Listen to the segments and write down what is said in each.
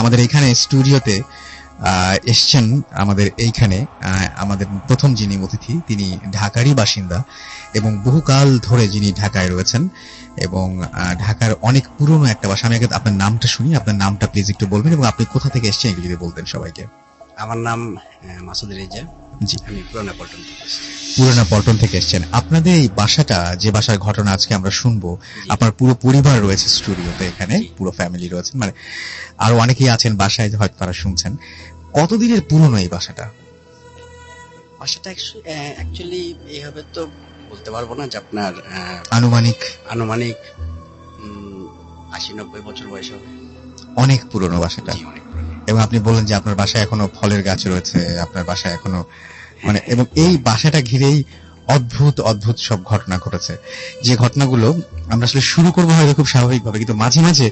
আমাদের এইখানে স্টুডিওতে এসছেন আমাদের এইখানে আমাদের প্রথম যিনি অতিথি তিনি ঢাকারই বাসিন্দা এবং বহুকাল ধরে যিনি ঢাকায় রয়েছেন এবং ঢাকার অনেক পুরনো একটা বাসা। আমি আগে আপনার নামটা শুনি, আপনার নামটা প্লিজ একটু বলবেন এবং আপনি কোথা থেকে এসছেন একটু যদি বলতেন সবাইকে। আমার নাম মাসুদ রেজা। জি, আমি পুরানা পল্টন থেকে এসেছি। পুরানা পল্টন থেকে এসছেন। আপনাদের এই বাসাটা, যে বাসার ঘটনা আজকে আমরা শুনবো, আপনার পুরো পরিবার রয়েছে স্টুডিওতে, এখানে পুরো ফ্যামিলি রয়েছে, মানে আরো অনেকেই আছেন বাসায় হয়তো তারা শুনছেন। কতদিনের পুরনো এই বাসাটা? বাসাটা অ্যাকচুয়ালি এইভাবে তো বলতে পারবো না, যে আপনার আনুমানিক আনুমানিক 80-90 বছর বয়স হবে। অনেক পুরনো বাসাটা। জি, অনেক পুরনো। এবং আপনি বললেন যে আপনার বাসায় এখনো ফলের গাছ রয়েছে, আপনার বাসায় এখনো মানে, এবং এই বাসাটা ঘিরেই অদ্ভুত অদ্ভুত সব ঘটনা ঘটেছে, যে ঘটনাগুলো আমরা আসলে শুরু করবো হয়তো খুব স্বাভাবিকভাবে, কিন্তু মাঝে মাঝে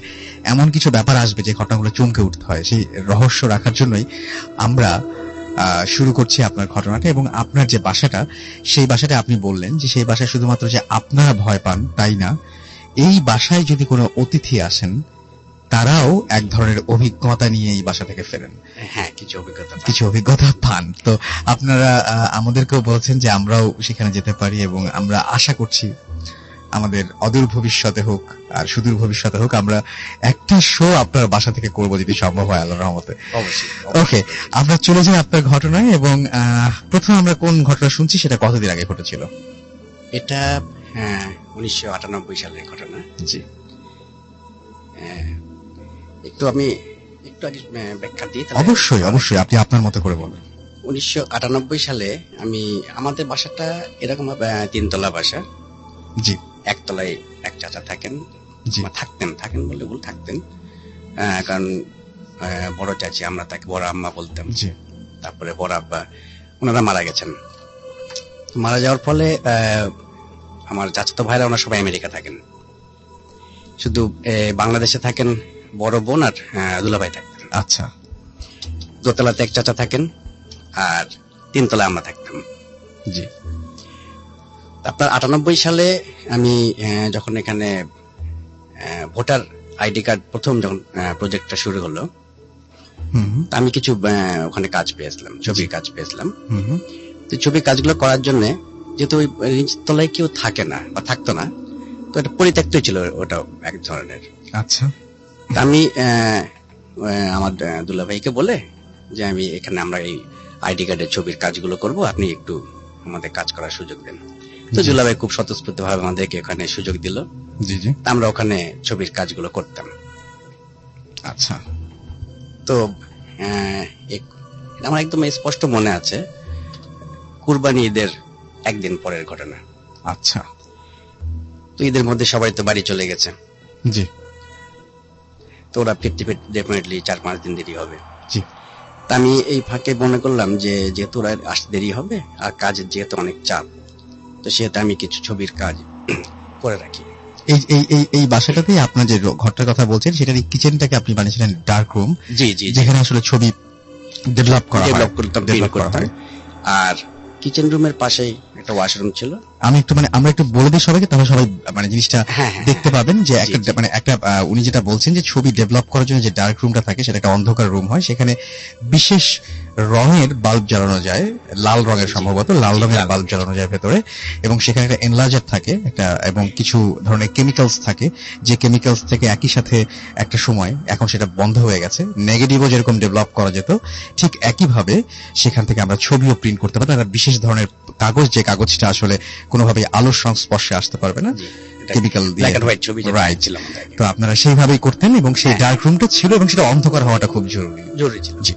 এমন কিছু ব্যাপার আসবে যে ঘটনাগুলো চমকে উঠতে হয়। সেই রহস্য রাখার জন্যই আমরা শুরু করছি আপনার ঘটনাটা। এবং আপনার যে বাসাটা, সেই বাসাটা আপনি বললেন যে সেই বাসায় শুধুমাত্র যে আপনারা ভয় পান তাই না, এই বাসায় যদি কোনো অতিথি আসেন তারাও এক ধরনের অভিজ্ঞতা নিয়ে এই বাসা থেকে ফেরেন। হ্যাঁ, কিছু অভিজ্ঞতা পান। তো আপনারা আমাদেরকেও বলছেন যে আমরাও সেখানে যেতে পারি এবং আমরা আশা করছি আমাদের অদূর ভবিষ্যতে হোক আর সুদূর ভবিষ্যতে হোক, আমরা একটা শো আপনার বাসা থেকে করব যদি সম্ভব হয় আল্লাহর রহমতে। অবশ্যই। ওকে, আমরা চলে যাই আপনার ঘটনায়। এবং প্রথম আমরা কোন ঘটনা শুনছি সেটা কতদিন আগে ঘটেছিল? এটা 1998 সালের ঘটনা। জি, আমি একটু আগে ব্যাখ্যা দিই। অবশ্যই অবশ্যই, আপনি আপনার মতো করে বলেন। 1998 সালে আমাদের বাসাটা এরকম 3 তলা বাসা। জি, একতলায় এক চাচা থাকেন, জি, থাকেন বললে ভুল, থাকতেন। কারণ বড় চাচি, আমরা তাকে বড় আম্মা বলতাম। জি, তারপরে বড় আব্বা, ওনারা মারা গেছেন। মারা যাওয়ার ফলে আমার চাচাতো ভাইরা ওনারা সবাই আমেরিকা থাকেন, শুধু বাংলাদেশে থাকেন বড় বোন আর দুলাভাই থাকতেন। আচ্ছা, দোতলাতে এক চাচা থাকেন আর 3 তলায় আমরা থাকতাম। জি, আপনার 98 সালে আমি যখন এখানে ভোটার আইডি কার্ড প্রথম যখন প্রজেক্টটা শুরু হলো, আমি কিছু ওখানে কাজ পেয়েছিলাম, ছবির কাজ পেয়েছিলাম। তো ছবির কাজগুলো করার জন্য, যেহেতু ওই তলায় কেউ থাকে না বা থাকতো না, তো এটা পরিত্যক্তই ছিল ওটা এক ধরনের। আচ্ছা, আমি আমার দুলাভাইকে বলে যে আমি এখানে আমরা এই আইডি কার্ডের ছবির কাজগুলো করব, আপনি একটু আমাদের কাজ করার সুযোগ দেন। তো দুলাভাই খুব স্বতঃস্ফূর্ত ভাবে আমাদেরকে ওখানে সুযোগ দিল। জি, জি, আমরা ওখানে ছবির কাজগুলো করতাম। আচ্ছা, তো আমার একদম স্পষ্ট মনে আছে, কুরবানি ঈদের একদিন পরের ঘটনা। আচ্ছা, তো ঈদের মধ্যে সবাই তো বাড়ি চলে গেছে। জি, তো ওরা ফিরতে ডেফিনেটলি 4-5 দিন দেরি হবে। জি, তা আমি এই ফাঁকে মনে করলাম যে যেহেতু ওরা আসতে দেরি হবে আর কাজের যেহেতু অনেক চাপ, তো সেহেতু আমি কিছু ছবির কাজ করে রাখি। এই এই এই এই বাসাটাতেই আপনার যে ঘরটার কথা বলছেন, সেটার কিচেনটাকে আপনি বানিয়েছিলেন ডার্ক রুম। জি, জি, যেখানে আসলে ছবি ডেভেলপ করা হয়। আর কিচেন রুমের পাশেই একটা ওয়াশরুম ছিল। আমরা একটু বলে দিই সবাইকে, তাহলে সবাই মানে জিনিসটা দেখতে পাবেন যে একটা উনি যেটা বলছেন যে ছবি ডেভেলপ করার জন্য যে ডার্ক রুমটা থাকে সেটা একটা অন্ধকার রুম হয়, সেখানে বিশেষ রঙের বাল্ব জ্বালানো যায়, লাল রঙের, সম্ভবত লাল রঙের বাল্ব জ্বালানো যায় ভেতরে, এবং সেখানে একটা এনলার্জার থাকে একটা, এবং কিছু ধরনের কেমিক্যালস থাকে, যে কেমিক্যালস থেকে একই সাথে একটা সময়, এখন সেটা বন্ধ হয়ে গেছে, নেগেটিভও যেরকম ডেভেলপ করা যেত ঠিক একইভাবে সেখান থেকে আমরা ছবিও প্রিন্ট করতে পারি। একটা বিশেষ ধরনের কাগজ, যে কাগজটা আসলে কোনোভাবেই আলোর সংস্পর্শে আসতে পারবে না, কেমিক্যাল দিয়ে, ব্ল্যাক এন্ড হোয়াইট ছবি রাইট ছিল। তো আপনারা সেইভাবেই করতেন এবং সেই ডার্ক রুমটা ছিল এবং সেটা অন্ধকার হওয়াটা খুব জরুরি ছিল। জি।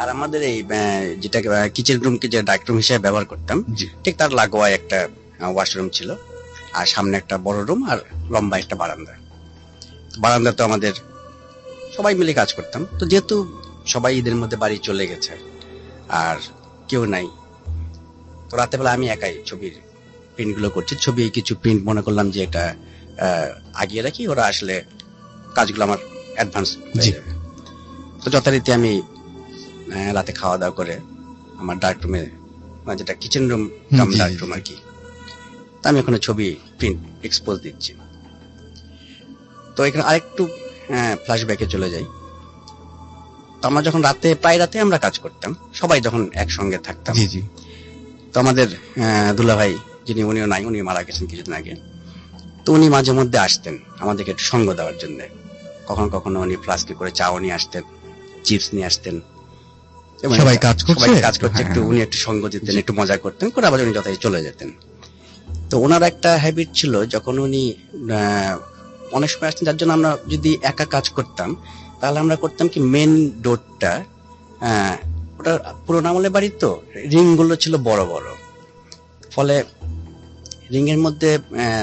আর আমাদের এই যেটা কিচেন রুমকে যে ডার্ক রুম হিসেবে ব্যবহার করতাম, ঠিক তার লাগোয়া একটা ওয়াশরুম ছিল, আর সামনে একটা বড় রুম আর লম্বা একটা বারান্দা। তো আমাদের সবাই মিলে কাজ করতাম। তো যেহেতু সবাই ঈদের মধ্যে বাড়ি চলে গেছে আর কেউ নাই, তো রাতে বেলা আমি একাই ছবির প্রিন্টগুলো করছি। ছবি কিছু প্রিন্ট মনে করলাম যে এটা আগিয়ে রাখি, ওরা আসলে কাজগুলো আমার অ্যাডভান্স হয়ে যাবে। তো যথারীতি আমি রাতে খাওয়া দাওয়া করে আমার ডার্ক রুমে, যেটা kitchen room cum dark room আর কি, তা আমি ওখানে ছবি প্রিন্ট এক্সপোজ দিচ্ছি। তো এখানে আরেকটু ফ্ল্যাশব্যাকে চলে যাই। আমরা যখন প্রায় রাতে আমরা কাজ করতাম, সবাই যখন একসঙ্গে থাকতাম। জি জি। তো আমাদের দুলাভাই যিনি, উনিও নাই, উনি মারা গেছেন কিছুদিন আগে। তো উনি মাঝে মধ্যে আসতেন আমাদেরকে একটু সঙ্গ দেওয়ার জন্য। কখনো কখনো উনি ফ্লাস্কে করে চাও নিয়ে আসতেন, চিপস নিয়ে আসতেন। সবাই কাজ করছে, একটু উনি একটু সঙ্গ দিতেন, একটু মজা করতেন, করে আবার উনি যথাই চলে যেতেন। তো ওনার একটা হ্যাবিট ছিল, যখন উনি অনেক সময় আসতেন, যার জন্য আমরা যদি একা কাজ করতাম তাহলে আমরা করতাম কি, মেন ডোরটা, ওটা পুরোনো আমলের বাড়ি, তো রিং গুলো ছিল বড় বড়, ফলে রিং এর মধ্যে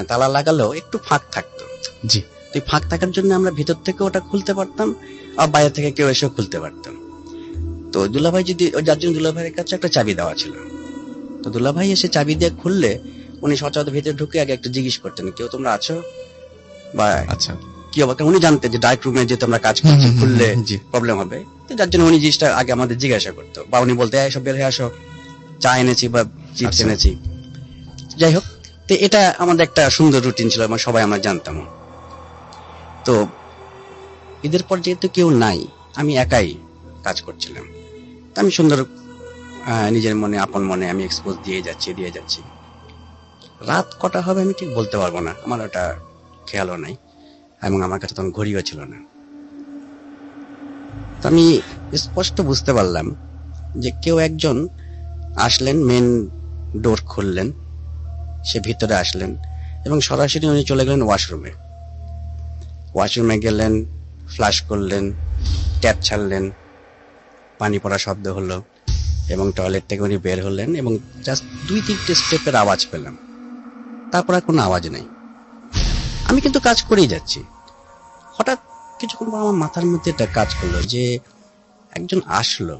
তালা লাগালেও একটু ফাঁক থাকতো। জি। তো ফাঁক থাকার জন্য আমরা ভিতর থেকে ওটা খুলতে পারতাম, আর বাইরে থেকে কেউ এসেও খুলতে পারতাম। তো দুলাভাই যদি, যার জন্য দুলাভাইয়ের কাছে একটা চাবি দেওয়া ছিল, তো দুলাভাই এসে চাবি দিয়ে খুললে উনি সচরাচর ভিতরে ঢুকে আগে একটু জিজ্ঞেস করতেন, কেউ তোমরা আছো, বা আচ্ছা কি হবে। উনি জানতেন যে ডার্ক রুমে যেহেতু আমরা কাজ করছি, খুললে প্রবলেম হবে, তো যার জন্য উনি জিনিসটা আগে আমাদের জিজ্ঞাসা করতো, বা উনি বলতে, এসব বের হয়ে আসো, চা এনেছি বা চিপস এনেছি। যাই হোক, তো এটা আমাদের একটা সুন্দর রুটিন ছিল, এবং সবাই আমরা জানতাম। তো ঈদের পর যেহেতু কেউ নাই, আমি একাই কাজ করছিলাম, আমি সুন্দর নিজের মনে, আপন মনে আমি এক্সপোজ দিয়ে যাচ্ছি। রাত কটা হবে আমি ঠিক বলতে পারবো না, আমার ওটা খেয়ালও নাই, এবং আমার কাছে তখন ঘড়িও ছিল না। তো আমি স্পষ্ট বুঝতে পারলাম যে কেউ একজন আসলেন, মেন ডোর খুললেন, সে ভিতরে আসলেন, এবং সরাসরি উনি চলে গেলেন ওয়াশরুমে গেলেন, ফ্লাশ করলেন, ট্যাপ ছাড়লেন, পানি পড়া শব্দ হলো, এবং টয়লেট থেকে উনি বের হলেন, এবং জাস্ট 2-3টে স্টেপের আওয়াজ পেলাম, তারপর আর কোনো আওয়াজ নেই। আমি কিন্তু কাজ করেই যাচ্ছি। হঠাৎ কিছুক্ষণ পর আমার মাথার মধ্যে একটা কাজ করলো, যে একজন আসলো,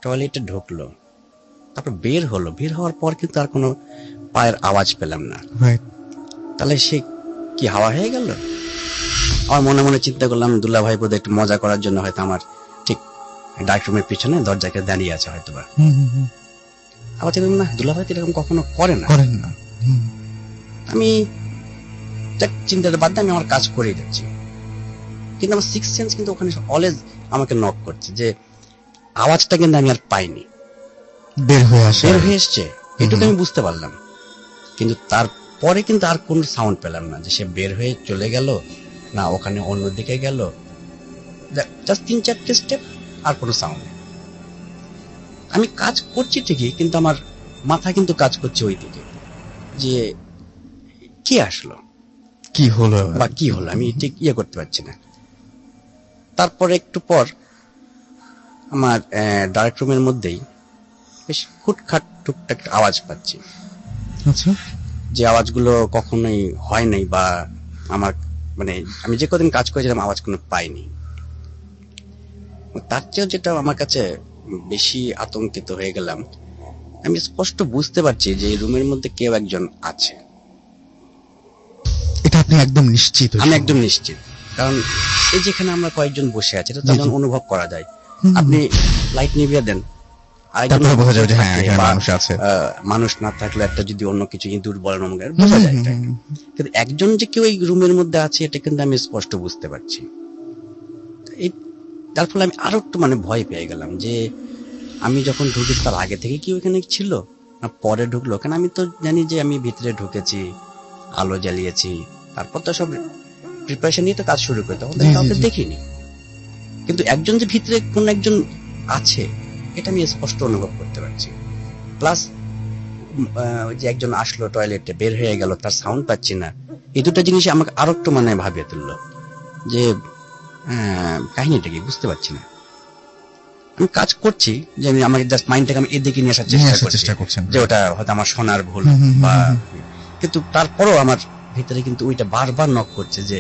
টয়লেটে ঢুকলো, তারপর বের হওয়ার পর কিন্তু আর কোনো পায়ের আওয়াজ পেলাম না। তাহলে সে কি হাওয়া হয়ে গেল? আমার মনে মনে চিন্তা করলাম, দুলাভাই বোধহয় একটু মজা করার জন্য হয়তো আমার ঠিক ডার্ক রুমের পিছনে দরজাকে দাঁড়িয়ে আছে হয়তো বা। আবার চিন্তা, না, দুলাভাই তো এরকম কখনো করেন না। আমি চিন্তাটা বাদ দিয়ে আমি আমার কাজ করেই যাচ্ছি, কিন্তু আমার সিক্স সেন্স কিন্তু ওখানে অলওয়েজ আমাকে নক করছে, যে আওয়াজটা কিন্তু আমি আর পাইনি, বের হয়ে এসছে, এটুকু আমি বুঝতে পারলাম। কিন্তু তারপরে কিন্তু আর কোন সাউন্ড পেলাম না, যে সে বের হয়ে চলে গেল, না ওখানে অন্যদিকে গেল, জাস্ট 3-4টে স্টেপ, আর কোনো সাউন্ড নেই। আমি কাজ করছি ঠিকই, কিন্তু আমার মাথা কিন্তু কাজ করছে ওই দিকে, যে কি আসলো, কি হলো, আমি ঠিক করতে পারছি না। তারপরে একটু পর আমার ডার্ক রুমের মধ্যেই বেশ হুটখাট টুকটাক আওয়াজ পাচ্ছি। আচ্ছা, যে আওয়াজগুলো কখনোই হয় নাই, বা আমার মানে আমি যে কদিন কাজ করেছিলাম আওয়াজ কোনো পাইনি। তার চেয়েও যেটা আমার কাছে বেশি আতঙ্কিত হয়ে গেলাম, আমি স্পষ্ট বুঝতে পারছি যে এই রুমের মধ্যে কেউ একজন আছে। এটা আপনি একদম নিশ্চিত? আমি একদম নিশ্চিত, কারণ এই যেখানে আমরা কয়েকজন বসে আছি, এটা তখন অনুভব করা যায়। আপনি লাইট নিভিয়ে দেন, মানুষ না থাকলে একটা যদি অন্য কিছু দুর্বল বোঝা যায়, কিন্তু একজন যে কেউ এই রুমের মধ্যে আছে এটা কিন্তু আমি স্পষ্ট বুঝতে পারছি। তার ফলে আমি আরো একটু ভয় পেয়ে গেলাম, যে আমি যখন ঢুকি তার আগে থেকে কি ওখানে ছিল না পরে ঢুকলো, কারণ আমি তো জানি যে আমি ভিতরে ঢুকেছি, আলো জ্বালিয়েছি, তারপর তো সব প্রিপারেশন নিয়ে তো কাজ শুরু করি, তখন কাউকে দেখিনি। কিন্তু একজন যে ভিতরে কোন একজন আছে এটা আমি স্পষ্ট অনুভব করতে পারছি। প্লাস যে একজন আসলো, টয়লেটে বের হয়ে গেল, তার সাউন্ড পাচ্ছি না, এই দুটো জিনিস আমাকে আরো একটু ভাবিয়ে তুললো, যে কাহিনীটা কি বুঝতে পারছি না। আমি কাজ করছি, যে আমি আমাকে জাস্ট মাইন্ডটাকে আমি এদিকে নিয়ে আসার চেষ্টা করছি, যে ওটা হয়তো আমার শোনার ভুল, বা কিন্তু তারপরও আমার ভিতরে কিন্তু ওইটা বারবার নক করছে, যে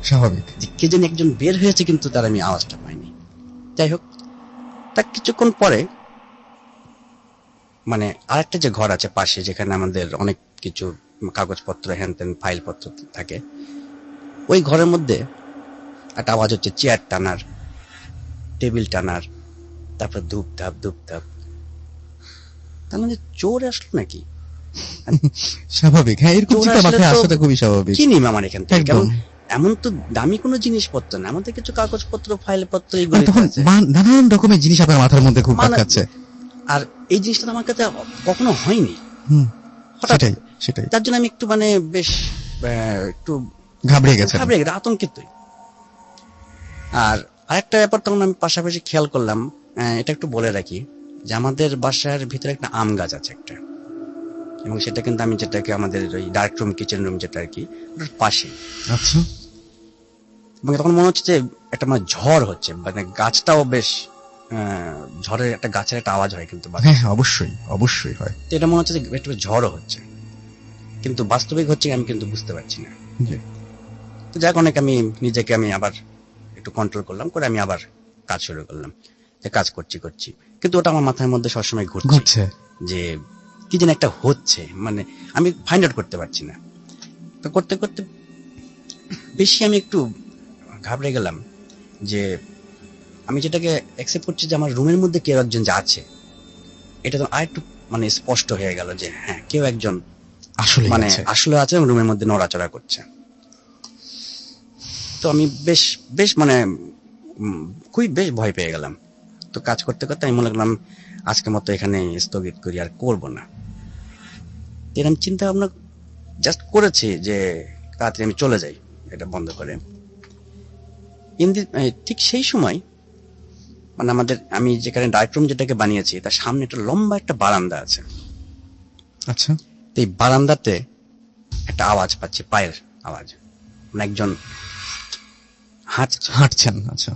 স্বাভাবিক, যে কে যেন একজন বের হয়েছে, কিন্তু তার আমি আওয়াজটা পাইনি। যাই হোক, তার কিছুক্ষণ পরে আরেকটা যে ঘর আছে পাশে, যেখানে আমাদের অনেক কিছু কাগজপত্র, হ্যান ত্যান ফাইলপত্র থাকে, ওই ঘরের মধ্যে একটা আওয়াজ হচ্ছে, চেয়ার টানার, টেবিল টানার, তারপর ধূপ ধাপ। তার মানে চোর আসলো নাকি? স্বাভাবিক, হ্যাঁ, এরকম চিন্তা মাথায় আসাটা খুবই স্বাভাবিক। কি নিম আমার এখান থেকে, কারণ এমন তো দামি কোনো জিনিসপত্র না, আমাদের কিছু কাগজপত্র ফাইলপত্র মানে এগুলো তখন আছে। নানান রকমের জিনিস আপনার মাথার মধ্যে ঘুরপাক মানে- খাচ্ছে। আর এই জিনিসটা তো আমার কাছে কখনো হয়নি। হুম, হঠাৎ সেটাই সেটাই যার জন্য আমি একটু মানে বেশ একটু ঘাবড়ে গেছেন। ঘাবড়ে গেছি, আতঙ্কিতই। আর আরেকটা ব্যাপার তখন আমি পাশাপাশি খেয়াল করলাম, এটা একটু বলে রাখি, যে আমাদের বাসার ভিতরে একটা আম গাছ আছে একটা, এবং সেটা কিন্তু আমি যেটাকে আমাদের ওই ডার্ক রুম কিচেন রুম যেটা আর কি, ওটার পাশে। আচ্ছা, এবং তখন মনে হচ্ছে যে একটা মানে ঝড় হচ্ছে, মানে গাছটাও বেশ ঝড়ের একটা গাছের একটা আওয়াজ হয় কিন্তু হ্যাঁ অবশ্যই অবশ্যই হয়। তো এটা মনে হচ্ছে যে একটু ঝড়ও হচ্ছে, কিন্তু বাস্তবিক হচ্ছে আমি কিন্তু বুঝতে পারছি না। জি। তো যাক, অনেক আমি নিজেকে আমি আবার একটু কন্ট্রোল করলাম, করে আমি আবার কাজ শুরু করলাম, যে কাজ করছি, কিন্তু ওটা আমার মাথার মধ্যে সবসময় ঘুরছে যে কি যেন একটা হচ্ছে, মানে আমি ফাইন্ড আউট করতে পারছি না। তো করতে করতে বেশি আমি একটু ঘাবড়ে গেলাম, যে আমি যেটাকে অ্যাকসেপ্ট করছি যে আমার রুমের মধ্যে কেউ একজন যে আছে, এটা তো আরেকটু মানে স্পষ্ট হয়ে গেল যে হ্যাঁ কেউ একজন আসলে মানে আসলে আছে এবং রুমের মধ্যে নড়াচড়া করছে। তো আমি বেশ বেশ মানে খুবই বেশ ভয় পেয়ে গেলাম। তো কাজ করতে করতে আমি মনে করলাম আজকের মতো এখানে স্থগিত করি, আর করবো না। এরকম চিন্তা ভাবনা জাস্ট করেছি যে তাড়াতাড়ি আমি চলে যাই এটা বন্ধ করে। ঠিক সেই সময় মানে আমি যেখানে ডার্ক রুম যেটাকে বানিয়েছি তার সামনে একটা লম্বা একটা বারান্দা আছে। আচ্ছা, এই বারান্দাতে একটা আওয়াজ পাচ্ছি, পায়ের আওয়াজ, মানে একজন হাঁটছেন। আচ্ছা,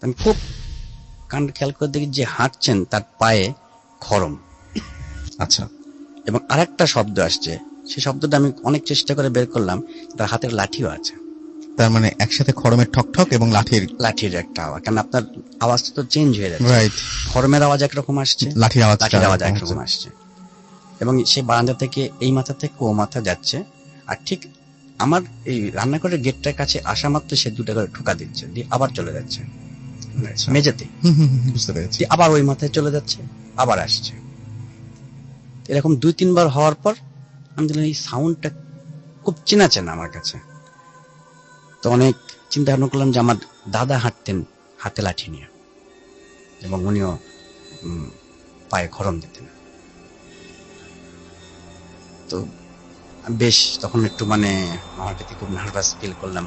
আমি খুব কান খেয়াল করে দেখি যে হাঁটছেন, তার পায়ে খড়ম। আচ্ছা, এবং আরেকটা শব্দ আসছে, সেই শব্দটা আমি অনেক চেষ্টা করে বের করলাম, তার হাতের লাঠিও আছে। তার মানে একসাথে খড়মের ঠকঠক এবং লাঠির একটা আওয়াজ, কারণ আপনার আওয়াজটা তো চেঞ্জ হয়ে যাচ্ছে। রাইট, খড়মের আওয়াজ একরকম আসছে, লাঠির আওয়াজ একরকম আসছে। এবং সেই বারান্দা থেকে এই মাথা থেকে ও মাথা যাচ্ছে, আর ঠিক আমার এই রান্নাঘরের গেটটার কাছে আসা মাত্র সে দুটো করে ঠোকা দিচ্ছে, দিয়ে আবার চলে যাচ্ছে মেঝেতে, বুঝতে পেরেছি। আবার ওই মাথায় চলে যাচ্ছে, আবার আসছে। এরকম 2-3 বার হওয়ার পর আমি দেখলাম এই সাউন্ডটা খুব চেনা চেনা আমার কাছে। তো অনেক চিন্তা ভাবনা করলাম যে আমার দাদা হাঁটতেন হাতে লাঠি নিয়ে, এবং উনিও পায়ে খড়ম দিতেন। তো বেশ তখন একটু মানে আমার প্রতি খুব নার্ভাস ফিল করলাম,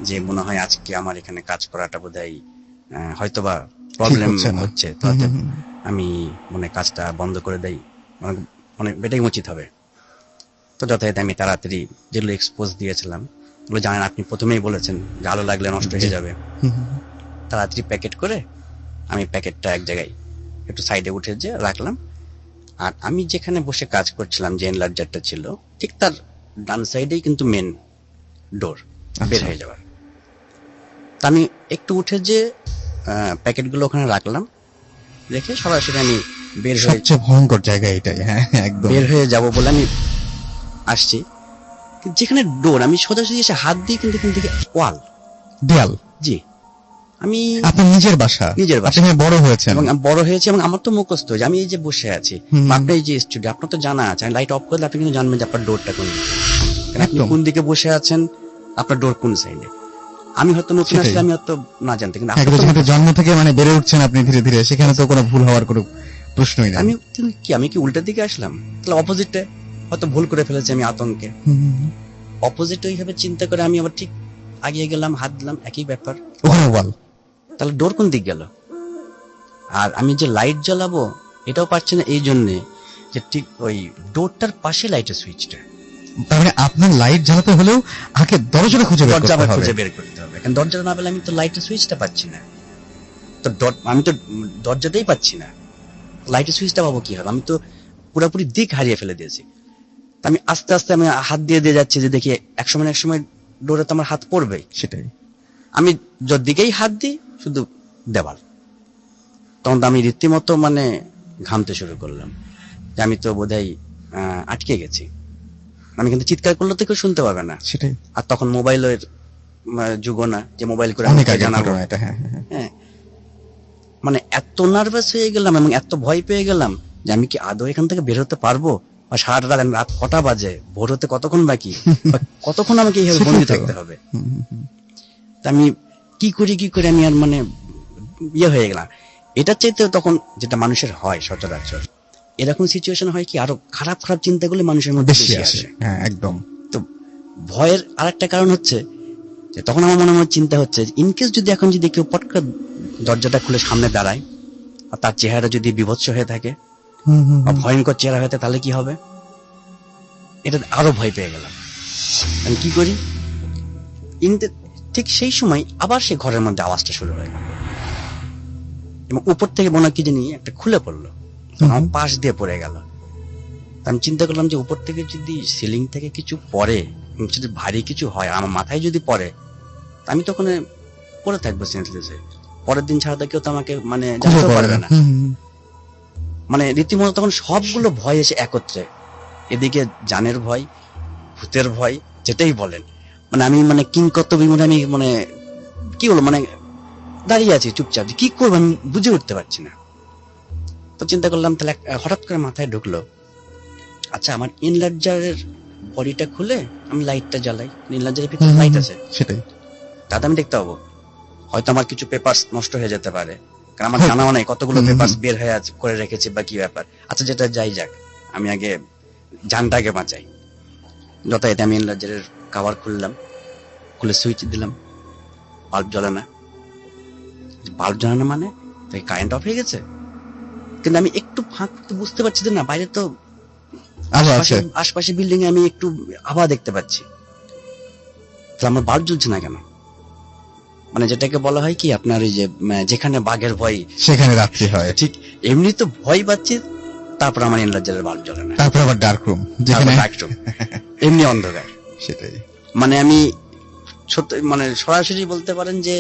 যে মনে হয় আজকে আমার এখানে কাজ করাটা বোধহয় হয়তোবা প্রবলেম হচ্ছে, তো আমি মনে কাজটা বন্ধ করে দেই, মানে এটাই উচিত হবে। তো যথাযথ আমি তাড়াতাড়ি যেগুলো এক্সপোজ দিয়েছিলাম, ওগুলো জানেন আপনি প্রথমেই বলেছেন যে আলো লাগলে নষ্ট হয়ে যাবে, তাড়াতাড়ি প্যাকেট করে আমি প্যাকেটটা এক জায়গায় একটু সাইডে উঠে যে রাখলাম। আর আমি যেখানে বসে কাজ করছিলাম, যে এনলার্জারটা ছিল, ঠিক তার ডান সাইডেই কিন্তু মেন ডোর বের হয়ে যাওয়ার। তা আমি একটু উঠে যে প্যাকেটগুলো ওখানে রাখলাম, রেখে সরাসরি আমি বের হয়ে, সবচেয়ে ভয়ঙ্কর জায়গা এটাই, হ্যাঁ একদম বের হয়ে যাব বলে আমি আসছি, যেখানে ডোর আমি সোজাসুজি এসে হাত দিয়ে কিন্তু এখান থেকে দেয়াল। জি, আমি আপনার নিজের বাসা, আপনি বড় হয়েছেন, এবং বড় হয়েছে, এবং আমার তো মুখস্থ যে আমি এই যে বসে আছি, আপনার এই যে স্টুডিও, আপনার তো জানা আছে, আমি লাইট অফ করলে আপনি কিন্তু জানবেন যে আপনার ডোরটা কোন দিকে, আপনি কোন দিকে বসে আছেন, আপনার ডোর কোন সাইডে। আমি হয়তো নতুন আসলে আমি হয়তো না জানতে, কিন্তু আপনি জন্ম থেকে মানে বেড়ে উঠছেন আপনি ধীরে ধীরে, সেখানে তো কোনো ভুল হওয়ার কোনো প্রশ্নই নেই। আমি কি উল্টা দিকে আসলাম, তাহলে অপোজিটে হয়তো ভুল করে ফেলেছি আমি আতঙ্কে। অপোজিট ওইভাবে চিন্তা করে আমি আবার ঠিক আগিয়ে গেলাম, হাত দিলাম, একই ব্যাপার, ওখানে ওয়াল। তাহলে ডোর কোন দিক গেল? আর আমি যে লাইট জ্বালাবো এটাও পারছি না, এই জন্যে যে ঠিক ওই ডোরটার পাশে লাইটের সুইচটা, তার মানে আপনার লাইট জ্বালাতে হলেও আগে দরজাটা খুঁজে বের করতে হবে, কারণ দরজাটা না পেলে আমি তো লাইটের সুইচটা পাচ্ছি না, তো আমি তো দরজাটাই পাচ্ছি না, লাইটের সুইচটা পাবো কি হবে? আমি তো পুরোপুরি দিক হারিয়ে ফেলে দিয়েছি। আমি আস্তে আস্তে আমি হাত দিয়ে যাচ্ছি, যে দেখি এক সময় ডোরে তো আমার হাত পড়বেই, সেটাই আমি যার দিকেই হাত দিই শুধু দেওয়াল। তখন তো আমি রীতিমতো মানে ঘামতে শুরু করলাম, যে আমি তো বোধহয় আটকে গেছি। আমি কিন্তু চিৎকার করলে তো কেউ শুনতে পাবে না, সেটাই। আর তখন মোবাইলের যুগও না যে মোবাইল করে জানাবো। হ্যাঁ, মানে এত নার্ভাস হয়ে গেলাম এবং এত ভয় পেয়ে গেলাম যে আমি কি আদৌ এখান থেকে বের হতে পারবো বা সারাটা রাত, রাত কটা বাজে, ভোর হতে কতক্ষণ বাকি, বা কতক্ষণ আমাকে এইভাবে বন্দি থাকতে হবে। তা আমি কি করি আমি আর মানে ইয়ে হয়ে গেলাম। এটার চাইতে তখন যেটা মানুষের হয় সচরাচর, এরকম সিচুয়েশন হয় কি আরো খারাপ খারাপ চিন্তাগুলো মানুষের মধ্যে বেশি আসে। হ্যাঁ একদম। তো ভয়ের আরেকটা কারণ হচ্ছে যে তখন আমার মনে চিন্তা হচ্ছে ইনকেস যদি এখন যদি কেউ পট করে দরজাটা খুলে সামনে দাঁড়ায় আর তার চেহারা যদি বিভৎস হয়ে থাকে বা ভয়ঙ্কর চেহারা হয়ে থাকে, তাহলে কি হবে? এটা আরো ভয় পেয়ে গেলাম। আমি কি করি, ঠিক সেই সময় আবার সেই ঘরের মধ্যে আওয়াজটা শুরু হয়ে গেল এবং উপর থেকে মনে কি জানি একটা খুলে পড়লো, আমার পাশ দিয়ে পড়ে গেল। আমি চিন্তা করলাম যে উপর থেকে যদি সিলিং থেকে কিছু পড়ে, যদি ভারী কিছু হয়, আমার মাথায় যদি পড়ে, আমি তখন পড়ে থাকবো সেন্সলেসে। পরের দিন ছাড়া তো কেউ তো আমাকে মানে জানতে পারবে না। মানে রীতিমতো তখন সবগুলো ভয় এসে একত্রে, এদিকে জানের ভয়, ভূতের ভয়, যেটাই বলেন, মানে আমি মানে কিংকর্তব্য বিমূঢ়, আমি মানে কি বলবো, মানে দাঁড়িয়ে আছি চুপচাপ, কি করবো আমি বুঝে উঠতে পারছি না। তো চিন্তা করলাম, তাহলে হঠাৎ করে মাথায় ঢুকলো, আচ্ছা আমার ইনলার্জারের বডিটা খুলে আমি লাইটটা জ্বালাই, ইনলার্জারের ভিতরে লাইট আছে, সেটাই তাতে আমি দেখতে পাবো। হয়তো আমার কিছু পেপারস নষ্ট হয়ে যেতে পারে, কারণ আমার জানাও নাই কতগুলো পেপারস বের হয়ে করে রেখেছে বা কি ব্যাপার। আচ্ছা যেটা যাই যাক, আমি আগে জানটাকে বাঁচাই। যথাযথ আমি ইনলার্জারের কভার খুললাম, খুলে সুইচ দিলাম, বাল্ব জ্বলে না। বাল্ব জ্বলে না মানে কারেন্ট অফ হয়ে গেছে, কিন্তু আমি একটু ফাঁক বুঝতে পারছি যে না, বাইরে তো আশপাশে বিল্ডিং এ আমি একটু আভা দেখতে পাচ্ছি, তাহলে আমার বাল্ব জ্বলছে না কেন? মানে যেটাকে বলা হয় কি আপনার এই যে যেখানে বাঘের ভয় সেখানে রাত্রি হয়, ঠিক এমনি তো ভয় পাচ্ছি, তারপর আমার ইনলার্জারের বাল্ব জ্বলে না, তারপর আবার ডার্ক রুম, যেখানে ডার্ক রুম এমনি অন্ধকার। সেটাই মানে আমি সত্যি মানে সরাসরি বলতে পারেন যে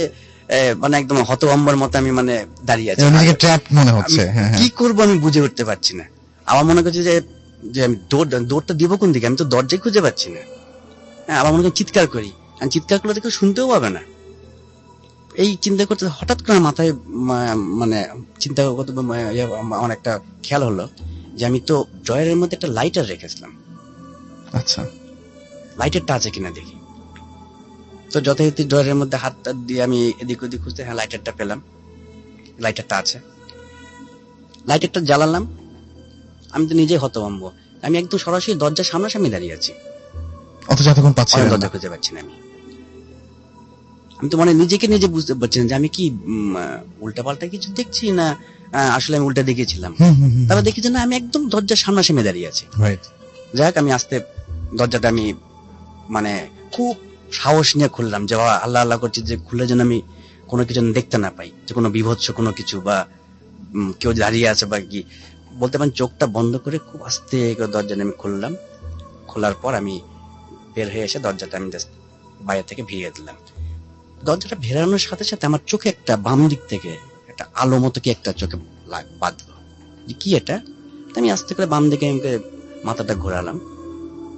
মানে একদম হতভম্বর মতো আমি মানে দাঁড়িয়ে আছি, নিজেকে ট্র্যাপ মনে হচ্ছে। কি করব আমি বুঝে উঠতে পারছি না। আমার মনে করছে যে আমি দৌড়টা দিব কোন দিকে, আমি তো দরজাই খুঁজে পাচ্ছি না। হ্যাঁ, আমার মনে হয় চিৎকার করি, আমি চিৎকার করলে তো কেউ শুনতেও পাবে না। এই চিন্তা করতে হঠাৎ করে মাথায় মানে চিন্তা করতে আমার একটা খেয়াল হলো যে আমি তো ড্রয়ারের মধ্যে একটা লাইটার রেখেছিলাম। আচ্ছা, লাইটারটা আছে কিনা দেখি। তো যথারীতি ড্রয়ারের মধ্যে হাতটা দিয়ে আমি এদিক ওদিক খুঁজতে, হ্যাঁ লাইটারটা পেলাম, লাইটারটা আছে। লাইটারটা জ্বালালাম, আমি তো নিজেই হতভম্ব, আমি একদম সরাসরি দরজার সামনাসামনি দাঁড়িয়ে আছি, অথচ এতক্ষণ পাচ্ছি না, দরজা খুঁজে পাচ্ছি না। আমি তো মানে নিজেকে নিজে বুঝতে পারছি না যে আমি কি উল্টাপাল্টা কিছু দেখছি না আসলে আমি উল্টা দেখেছিলাম। তারপর দেখি যে না, আমি একদম দরজার সামনাসামনি দাঁড়িয়ে আছি। যাক, আমি আস্তে দরজাটা আমি মানে খুব সাহস নিয়ে খুললাম, যে আল্লাহ আল্লাহ করছি যে খুলে যেন আমি কোনো কিছু দেখতে না পাই, যে কোনো বিভৎস কোনো কিছু বা কেউ দাঁড়িয়ে আছে বা কি বলতে পারেন। চোখটা বন্ধ করে খুব আস্তে করে দরজাটা আমি খুললাম। খোলার পর আমি বের হয়ে এসে দরজাটা আমি বাইরে থেকে ভিড়িয়ে দিলাম। দরজাটা ভেরানোর সাথে সাথে আমার চোখে একটা বাম দিক থেকে একটা আলো মতো কি একটা চোখে বাঁধলো, যে কি এটা। আমি আস্তে করে বাম দিকে মাথাটা ঘোরালাম,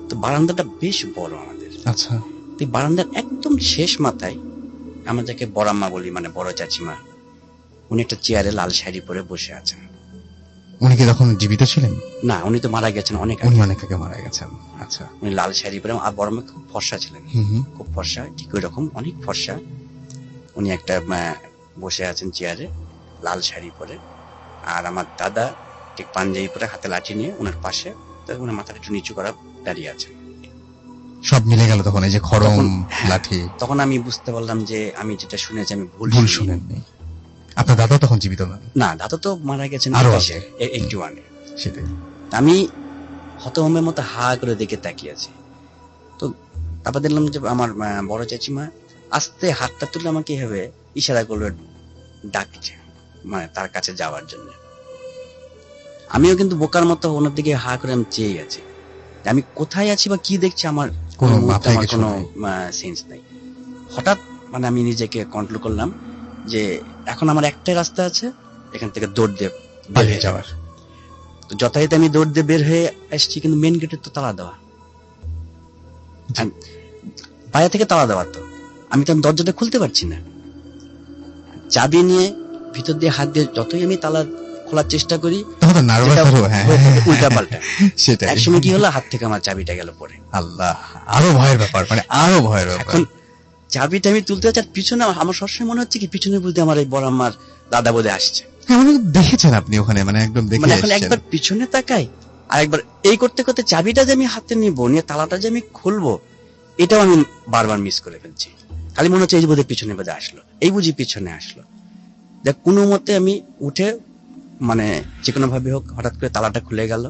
তো বারান্দাটা বেশ বড় আমাদের। আচ্ছা, এই বারান্দার একদম শেষ মাথায় আমরা যাকে বড়াম্মা বলি, মানে বড় চাচিমা, উনি একটা চেয়ারে লাল শাড়ি পরে বসে আছেন। উনি কি তখন জীবিত ছিলেন? না, উনি তো মারা গেছেন অনেক আগে মারা গেছেন। আচ্ছা, উনি লাল শাড়ি পরে, আর বড়াম্মা খুব ফর্সা ছিলেন, খুব ফর্সা, ঠিক ওই রকম অনেক ফর্সা। উনি একটা বসে আছেন চেয়ারে লাল শাড়ি পরে, আর আমার দাদা ঠিক পাঞ্জাবি পরে হাতে লাঠি নিয়ে ওনার পাশে, ওনার মাথাটা একটু নিচু করা দাঁড়িয়ে আছেন। সব মিলে গেল তখন, এই যে খড়ম লাঠি। তখন আমি বুঝতে পারলাম যে আমি যেটা শুনেছি আমি ভুল শুনেননি। আপনার দাদা তখন জীবিত না? না, দাদা তো মারা গেছেন 81 এ। সেটাই। আমি হতভম্বের মতো হা করে দেখে তাকিয়ে আছি। তো তারপর দেখলাম যে আমার বড় চাচিমা আস্তে হাতটা তুলে আমাকে এভাবে ইশারা করলো, ডাকছে মানে তার কাছে যাওয়ার জন্য। আমিও কিন্তু বোকার মতো ওনার দিকে হা করে আমি চেয়ে আছি, আমি কোথায় আছি বা কি দেখছি আমার কোনো সেন্স নাই। হঠাৎ মানে আমি নিজেকে কন্ট্রোল করলাম যে এখন আমার একটাই রাস্তা আছে, এখান থেকে দৌড় দিয়ে বের হয়ে যাওয়ার। তো যথারীতি আমি দৌড় দিয়ে বের হয়ে আসছি, কিন্তু মেন গেটের তো তালা দেওয়া, বাইরে থেকে তালা দেওয়া, তো আমি তো দরজাটা খুলতে পারছি না। চাবি নিয়ে ভিতর দিয়ে হাত দিয়ে যতই আমি তালা খোলার চেষ্টা করি, তখন তো নার্ভাস আরো, হ্যাঁ উল্টা পাল্টা। সেটাই। একসময় কি হলো, হাত থেকে আমার চাবিটা গেল পড়ে। আল্লাহ, আরো ভয়ের ব্যাপার, মানে আরো ভয়ের ব্যাপার। এখন চাবিটা আমি তুলতে যাচ্ছি, আর পিছনে আমার সবসময় মনে হচ্ছে কি পিছনে বুঝতে আমার এই বড় আমার দাদা বোধে আসছে। হ্যাঁ, মানে দেখেছেন আপনি ওখানে, মানে একদম দেখে মানে এখন এসেছেন। একবার পিছনে তাকাই, আর একবার এই করতে করতে চাবিটা যে আমি হাতে নিব, নিয়ে তালাটা যে আমি খুলবো, এটাও আমি বারবার মিস করে ফেলছি। খালি মনে হচ্ছে এই বোধহয় পিছনে বোধহয় আসলো, এই বুঝি পিছনে আসলো। দেখ কোনো মতে আমি উঠে, মানে যে কোনো ভাবে হোক, হঠাৎ করে তালাটা খুলে গেল।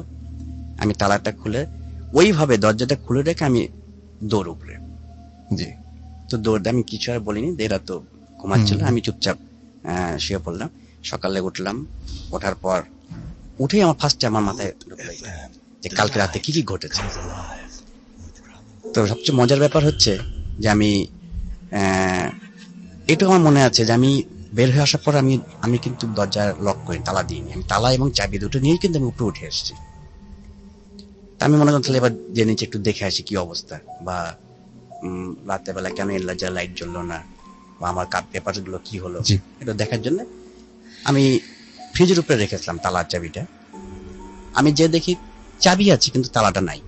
আমি তালাটা খুলে ওইভাবে দরজাটা খুলে রেখে আমি দৌড় উপরে। জি। তো দৌড়ে আমি কিছু আর বলিনি, এরা তো ঘুমাচ্ছিল, আমি চুপচাপ শুয়ে পড়লাম। সকালে উঠলাম, ওঠার পর উঠেই আমার ফার্স্টে আমার মাথায় ঢুকলো যে কালকে রাতে কি কি ঘটেছে। তো সবচেয়ে মজার ব্যাপার হচ্ছে যে আমি এটাও আমার মনে আছে যে আমি বের হয়ে আসার পর আমি কিন্তু দরজা লক করি, তালা দিইনি। আমি তালা এবং চাবি দুটো নিয়েই কিন্তু আমি উপরে উঠে এসেছি। তা আমি মনে করলাম তাহলে এবার যে নিচে একটু দেখে আসি কি অবস্থা, বা রাতের বেলা কেন এলার্জার লাইট জ্বললো না, বা আমার কাপ পেপার গুলো কি হলো, এটা দেখার জন্য আমি ফ্রিজের উপরে রেখেছিলাম তালার চাবিটা। আমি যে দেখি চাবি আছে কিন্তু তালাটা নাই।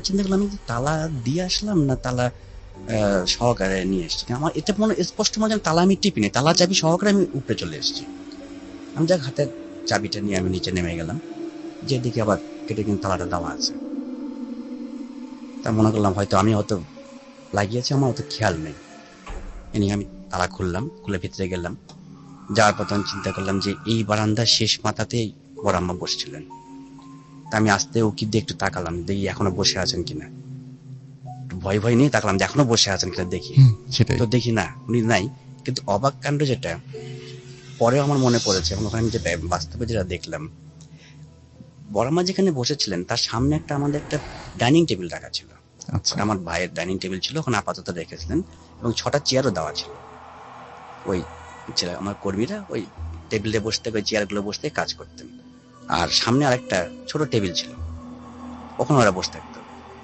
চিন্তা করলাম আমি তালা দিয়ে আসলাম না তালা সহকারে নিয়ে এসেছি। আমার এটা মনে স্পষ্ট মনে হয় তালা আমি টিপিনি, তালা চাবি সহকারে আমি উপরে চলে এসেছি। আমি যাক হাতের চাবিটা নিয়ে আমি নিচে নেমে গেলাম, যে দিকে আবার কেটে কিন্তু তালাটা দেওয়া আছে। তা মনে করলাম হয়তো আমি হয়তো লাগিয়েছি, আমার অত খেয়াল নেই। এনে আমি তালা খুললাম, খুলে ভিতরে গেলাম। যাওয়ার পর আমি চিন্তা করলাম যে এই বারান্দার শেষ মাথাতেই বড় আম্মা বসছিলেন। তা আমি আস্তে উকি দিয়ে একটু তাকালাম, দেখি এখনো বসে আছেন কিনা। ভয় ভয় নিয়ে তাকালাম যে এখনো বসে আছেন কিনা দেখি। তো দেখি না, উনি নাই। কিন্তু অবাক কাণ্ড যেটা পরে আমার মনে পড়েছে, এবং ওখানে যেটা বাস্তবে যেটা দেখলাম, বড় আম্মা যেখানে বসেছিলেন তার সামনে আমাদের একটা ডাইনিং টেবিল রাখা ছিল। আমার ভাইয়ের ডাইনিং টেবিল ছিল, ওখানে আপাতত রেখেছিলেন, এবং 6টা চেয়ারও দেওয়া ছিল। ওই ছিল আমার কর্মীরা ওই টেবিলে বসতে, ওই চেয়ারগুলো বসতে কাজ করতেন। আর সামনে আরেকটা ছোট টেবিল ছিল, ওখানে ওরা বসে থাকতো।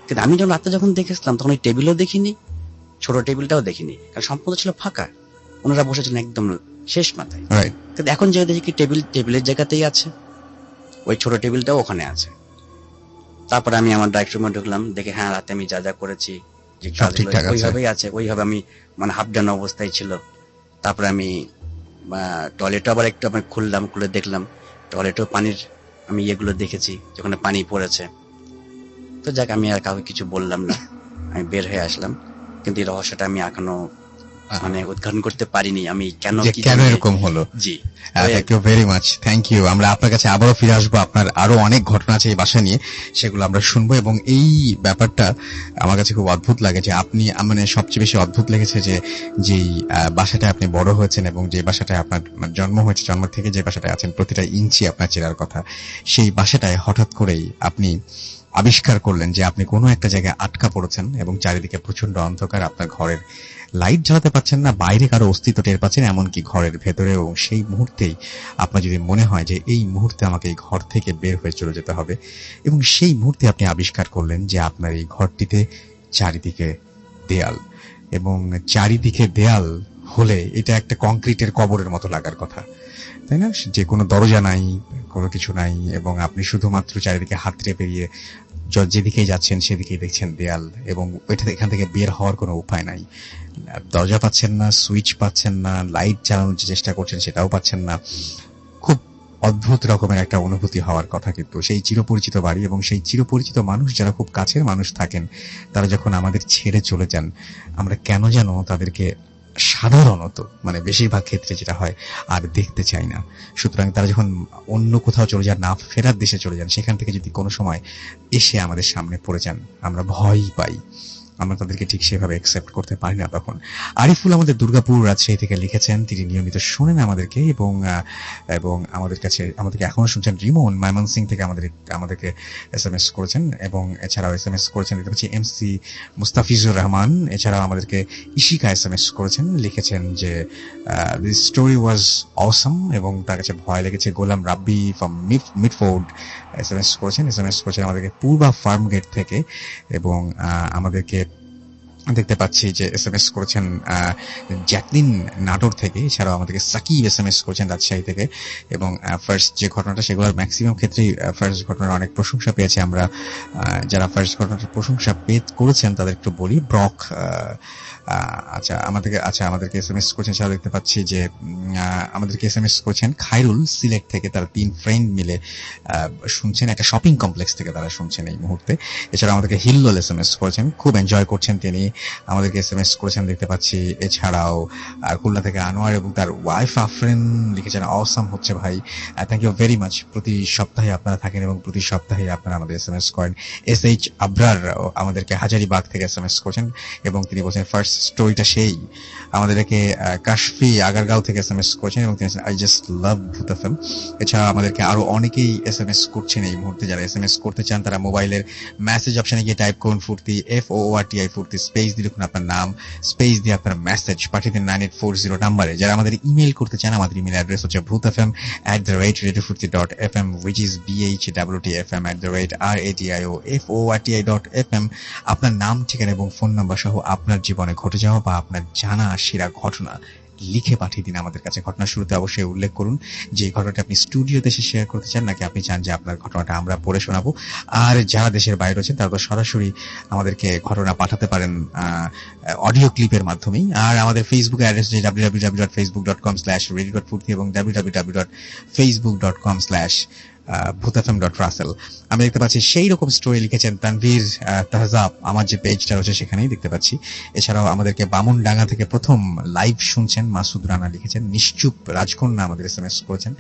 কিন্তু আমি যখন রাতে যখন দেখেছিলাম তখন ওই টেবিলও দেখিনি, ছোট টেবিলটাও দেখিনি, কারণ সম্পূর্ণ ছিল ফাঁকা। ওনারা বসেছিলেন একদম শেষ মাথায়। কিন্তু এখন যে দেখি কি টেবিলের জায়গাতেই আছে, ওই ছোট টেবিলটাও ওখানে আছে। তারপরে আমি আমার ডাইরেক্ট রুমে ঢুকলাম, দেখে হ্যাঁ রাতে আমি যা যা করেছি যে ওইভাবেই আছে, ওইভাবে আমি মানে হাফ ডান অবস্থায় ছিল। তারপরে আমি টয়লেটও আবার একটু আমি খুললাম, খুলে দেখলাম টয়লেটেও পানির আমি এগুলো দেখেছি, যেখানে পানি পড়েছে। তো যাক, আমি আর কাউকে কিছু বললাম না, আমি বের হয়ে আসলাম। কিন্তু এই রহস্যটা আমি এখনো মানে উদ্ঘাটন করতে পারিনি, আমি কেন এরকম হলো। জি, thank you very much, thank you. আমরা আপনার কাছে আবারও ফিরে আসবো, আপনার আরো অনেক ঘটনা আছে এই বাসা নিয়ে, সেগুলো আমরা শুনবো। এবং এই ব্যাপারটা আমার কাছে খুব অদ্ভুত লাগে যে আপনি, মানে সবচেয়ে বেশি অদ্ভুত লেগেছে যে যেই বাসাটায় আপনি বড় হয়েছেন এবং যে বাসাটায় আপনার জন্ম হয়েছে, জন্ম থেকে যে বাসাটায় আছেন প্রতিটা ইঞ্চি আপনার চেনার কথা, সেই বাসাটায় হঠাৎ করেই আপনি আবিষ্কার করলেন যে আপনি কোনো একটা জায়গায় আটকা পড়েছেন এবং চারিদিকে প্রচন্ড অন্ধকার, আপনার ঘরের লাইট জ্বালাতে পারছেন না, বাইরে কারো অস্তিত্ব টের পাচ্ছেন, এমনকি ঘরের ভেতরে। এবং সেই মুহূর্তেই আপনার যদি মনে হয় যে এই মুহূর্তে আমাকে এই ঘর থেকে বের হয়ে চলে যেতে হবে, এবং সেই মুহূর্তে আপনি আবিষ্কার করলেন যে আপনার এই ঘরটিতে চারিদিকে দেয়াল, এবং চারিদিকে দেয়াল হলে এটা একটা কংক্রিটের কবরের মতো লাগার কথা, তাই না? যে কোনো দরজা নাই, কোনো কিছু নাই, এবং আপনি শুধুমাত্র চারিদিকে হাতড়ে পেরিয়ে যেদিকেই যাচ্ছেন সেদিকেই দেখছেন দেয়াল, এবং এখান থেকে বের হওয়ার কোনো উপায় নাই। দরজা পাচ্ছেন না, সুইচ পাচ্ছেন না, লাইট চালানোর যে চেষ্টা করছেন সেটাও পাচ্ছেন না। খুব অদ্ভুত রকমের একটা অনুভূতি হওয়ার কথা। কিন্তু সেই চিরপরিচিত বাড়ি এবং সেই চিরপরিচিত মানুষ, যারা খুব কাছের মানুষ থাকেন, তারা যখন আমাদের ছেড়ে চলে যান, আমরা কেন যেন তাদেরকে সাধারণত, মানে বেশিরভাগ ক্ষেত্রে যেটা হয়, আর দেখতে চাই না। সুতরাং তারা যখন অন্য কোথাও চলে যান, না ফেরার দেশে চলে যান, সেখান থেকে যদি কোনো সময় এসে আমাদের সামনে পড়ে যান, আমরা ভয় পাই, আমরা তাদেরকে ঠিক সেভাবে অ্যাকসেপ্ট করতে পারি না। তখন আরিফুল আমাদের দুর্গাপুর রাজশাহী থেকে লিখেছেন, তিনি নিয়মিত শোনেন আমাদেরকে, এবং আমাদেরকে এখনো শুনছেন। রিমন ময়মনসিং থেকে আমাদেরকে SMS করেছেন, এবং এছাড়াও SMS করেছেন দেখতে পাচ্ছি MC মুস্তাফিজুর রহমান, এছাড়াও আমাদেরকে ইশিকা SMS করেছেন, লিখেছেন যে দিস স্টোরি ওয়াজ অসাম, এবং তার কাছে ভয় লেগেছে। গোলাম রাব্বি ফ্রম মিডফোর্ড SMS করেছেন আমাদেরকে পূর্বা ফার্ম গেট থেকে, এবং আমাদেরকে দেখতে পাচ্ছি যে এসএমএস করেছেন জ্যাকলিন নাটোর থেকে, এছাড়াও আমাদেরকে সাকিব এসএমএস করেছেন রাজশাহী থেকে। এবং ফার্স্ট যে ঘটনাটা, সেগুলোর ম্যাক্সিমাম ক্ষেত্রেই ফার্স্ট ঘটনার অনেক প্রশংসা পেয়েছে আমরা। যারা ফার্স্ট ঘটনাটার প্রশংসা করেছেন তাদের একটু বলি। ব্রক আমাদেরকে এসএমএস করেছেন, সেটা দেখতে পাচ্ছি যে আমাদেরকে এসএমএস করেছেন খায়রুল সিলেট থেকে। তারা 3 ফ্রেন্ড মিলে শুনছেন, একটা শপিং কমপ্লেক্স থেকে তারা শুনছেন এই মুহূর্তে। এছাড়া আমাদেরকে হিল্লোল এসএমএস করেছেন, খুব এনজয় করছেন তিনি, আমাদেরকে এসএমএস করেছেন দেখতে পাচ্ছি। এছাড়াও খুলনা থেকে আনোয়ার এবং তার ওয়াইফ আফরিন লিখেছেন, অসাম হচ্ছে ভাই, থ্যাংক ইউ ভেরি মাচ। প্রতি সপ্তাহে আপনারা থাকেন এবং প্রতি সপ্তাহে আপনারা আমাদের এসএমএস করেন। SH আবরার আমাদেরকে হাজারিবাগ থেকে এসএমএস করেছেন এবং তিনি বলছেন ফার্স্ট স্টোরিটা সেই। আমাদেরকে কাশফি আগারগাঁও থেকে এসএমএস করেছেন এবং তিনি আই জাস্ট লাভ ভূত এফএম। এছাড়া আমাদেরকে আরো অনেকেই এসএমএস করছেন এই মুহূর্তে। যারা এসএমএস করতে চান তারা মোবাইলের মেসেজ অপশনে গিয়ে টাইপ করুন ফুর্তি, FOORTI ফুর্তি, স্পেস দিয়ে লিখুন আপনার নাম, স্পেস দিয়ে আপনার মেসেজ পাঠিয়ে দিন 9840 নাম্বারে। যারা আমাদের ইমেল করতে চান, আমাদের ইমেল অ্যাড্রেস হচ্ছে bhutfm@radiofurti.fm, which is bhwtfm@radioforti.fm। আপনার নাম, ঠিকানা এবং ফোন নাম্বার সহ আপনার জীবনে ঘটে যাওয়া বা আপনার জানা সেরা ঘটনা লিখে পাঠিয়ে দিন আমাদের কাছে। ঘটনার শুরুতে অবশ্যই উল্লেখ করুন যে ঘটনাটা আপনি স্টুডিওতে এসে শেয়ার করতে চান, নাকি আপনি চান যে আপনার ঘটনাটা আমরা পড়ে শোনাবো। আর যারা দেশের বাইরে রয়েছেন তারা তো সরাসরি আমাদেরকে ঘটনা পাঠাতে পারেন অডিও ক্লিপের মাধ্যমেই। আর আমাদের ফেসবুক অ্যাড্রেস যে www.facebook.com/radio.furti এবং www.facebook.com/bhutfm.russell। আমি দেখতে পাচ্ছি সেই রকম স্টোরি লিখেছেন তানভীর তাহজাব, আমার যে পেজটা রয়েছে সেখানেই দেখতে পাচ্ছি। এছাড়াও আমাদেরকে বামুনডাঙ্গা থেকে প্রথম লাইভ শুনছেন মাসুদ রানা লিখেছেন। নিশ্চুপ রাজকন্যা আমাদের এসএমএস করেছেন,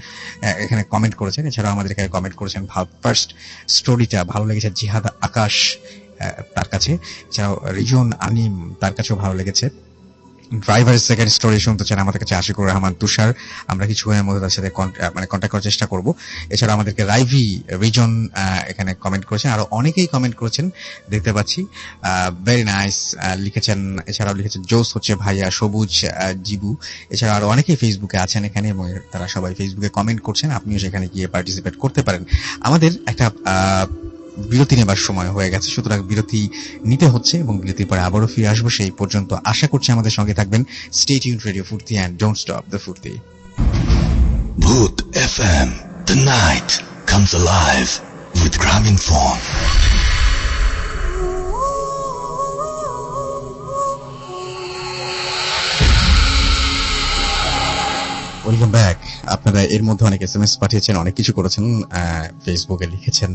এখানে কমেন্ট করেছেন। এছাড়াও আমাদেরকে কমেন্ট করেছেন ফার্স্ট স্টোরিটা ভালো লেগেছে জিহাদ আকাশ তার কাছে। এছাড়াও রিজন আনিম তার কাছেও ভালো লেগেছে। ড্রাইভার সেকেন্ড স্টোরি শুনতে চান আমাদের কাছে আশিকুর রহমান তুষার, আমরা কিছুক্ষণের মধ্যে তার সাথে কন্ট্যাক্ট করার চেষ্টা করব। এছাড়া আমাদেরকে রাইভি রিজন এখানে কমেন্ট করেছেন, আরো অনেকেই কমেন্ট করেছেন দেখতে পাচ্ছি, ভেরি নাইস লিখেছেন। এছাড়াও লিখেছেন জোস হচ্ছে ভাইয়া, সবুজ জিবু। এছাড়া আরো অনেকেই ফেসবুকে আছেন এখানে এবং তারা সবাই ফেসবুকে কমেন্ট করছেন, আপনিও সেখানে গিয়ে পার্টিসিপেট করতে পারেন। আমাদের একটা বিরতি নেবার সময় হয়ে গেছে, সুতরাং বিরতি নিতে হচ্ছে এবং বিরতির পরে আবারও ফিরে আসবো। সেই পর্যন্ত আশা করছি আমাদের সঙ্গে থাকবেন। স্টে টিউনড রেডিও ফুর্তি এন্ড ডোন্ট স্টপ দ্য ফুর্তি। Bhoot FM, the night comes alive with Graminphone. Welcome back. আপনারা এর মধ্যে অনেক এসএমএস পাঠিয়েছেন, অনেক কিছু করেছেন, ফেসবুকে লিখেছেন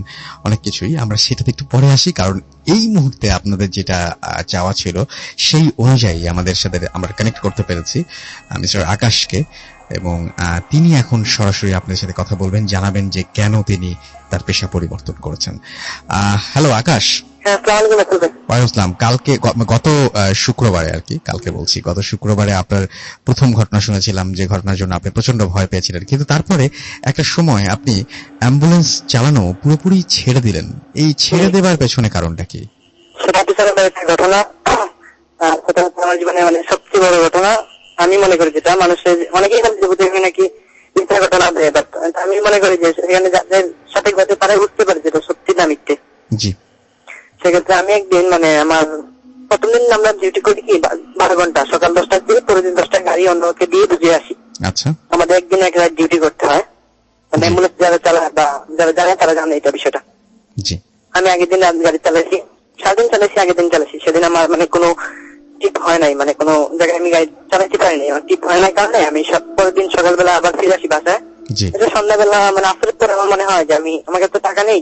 অনেক কিছুই। আমরা সেটাতে একটু পরে আসি, কারণ এই মুহূর্তে আপনাদের যেটা চাওয়া ছিল সেই অনুযায়ী আমাদের সাথে আমরা কানেক্ট করতে পেরেছি মিস্টার আকাশকে, এবং তিনি এখন সরাসরি আপনাদের সাথে কথা বলবেন, জানাবেন যে কেন তিনি তার পেশা পরিবর্তন করেছেন। হ্যালো আকাশ। ওয়ালাইকুম। কালকে গত শুক্রবারে আর কি, কালকে বলছি, গত শুক্রবারে আপনার প্রথম ঘটনা শুনেছিলাম যে ঘটনার জন্য আপনি প্রচন্ড ভয় পেয়েছিলেন, কিন্তু তারপরে একটা সময় আপনি অ্যাম্বুলেন্স চালানো পুরোপুরি ছেড়ে দিলেন। এই ছেড়ে দেবার পেছনে কারণটা কি? সেটা একটা ঘটনা, সেটা হচ্ছে আমার জীবনে মানে সবচেয়ে বড় ঘটনা। আমি মনে করি যেটা মানুষের অনেকেই নাকি মিথ্যা ঘটনা দেয়, বাট আমি মনে করি যে সেখানে যাদের সঠিকভাবে তারা বুঝতে পারে যেটা সত্যি না মিথ্যে। জি। সেক্ষেত্রে আমি একদিন মানে আমার প্রথম দিন আমরা ডিউটি করি কি 12 ঘন্টা, সকাল 10টা থেকে পরের দিন 10টা গাড়ি অন্যকে দিয়ে বুঝিয়ে আসি। আচ্ছা। আমাদের একদিন এক রাত ডিউটি করতে হয়, মানে অ্যাম্বুলেন্স যারা চালায় বা যারা জানে তারা জানে এটা বিষয়টা। জি। আমি আগের দিন গাড়ি চালাইছি, সারাদিন চালাইছি, আগের দিন চালাইছি। সেদিন আমার মানে কোনো টিপ হয় নাই, মানে কোনো জায়গায় আমি গাড়ি চালাইতে পারিনি। আমার টিপ হয় নাই কারণে আমি পরের দিন সকালবেলা আবার ফিরে আসি বাসায়। সন্ধ্যাবেলা মানে আসরের পরে আমার মনে হয় যে আমার কাছে টাকা নেই,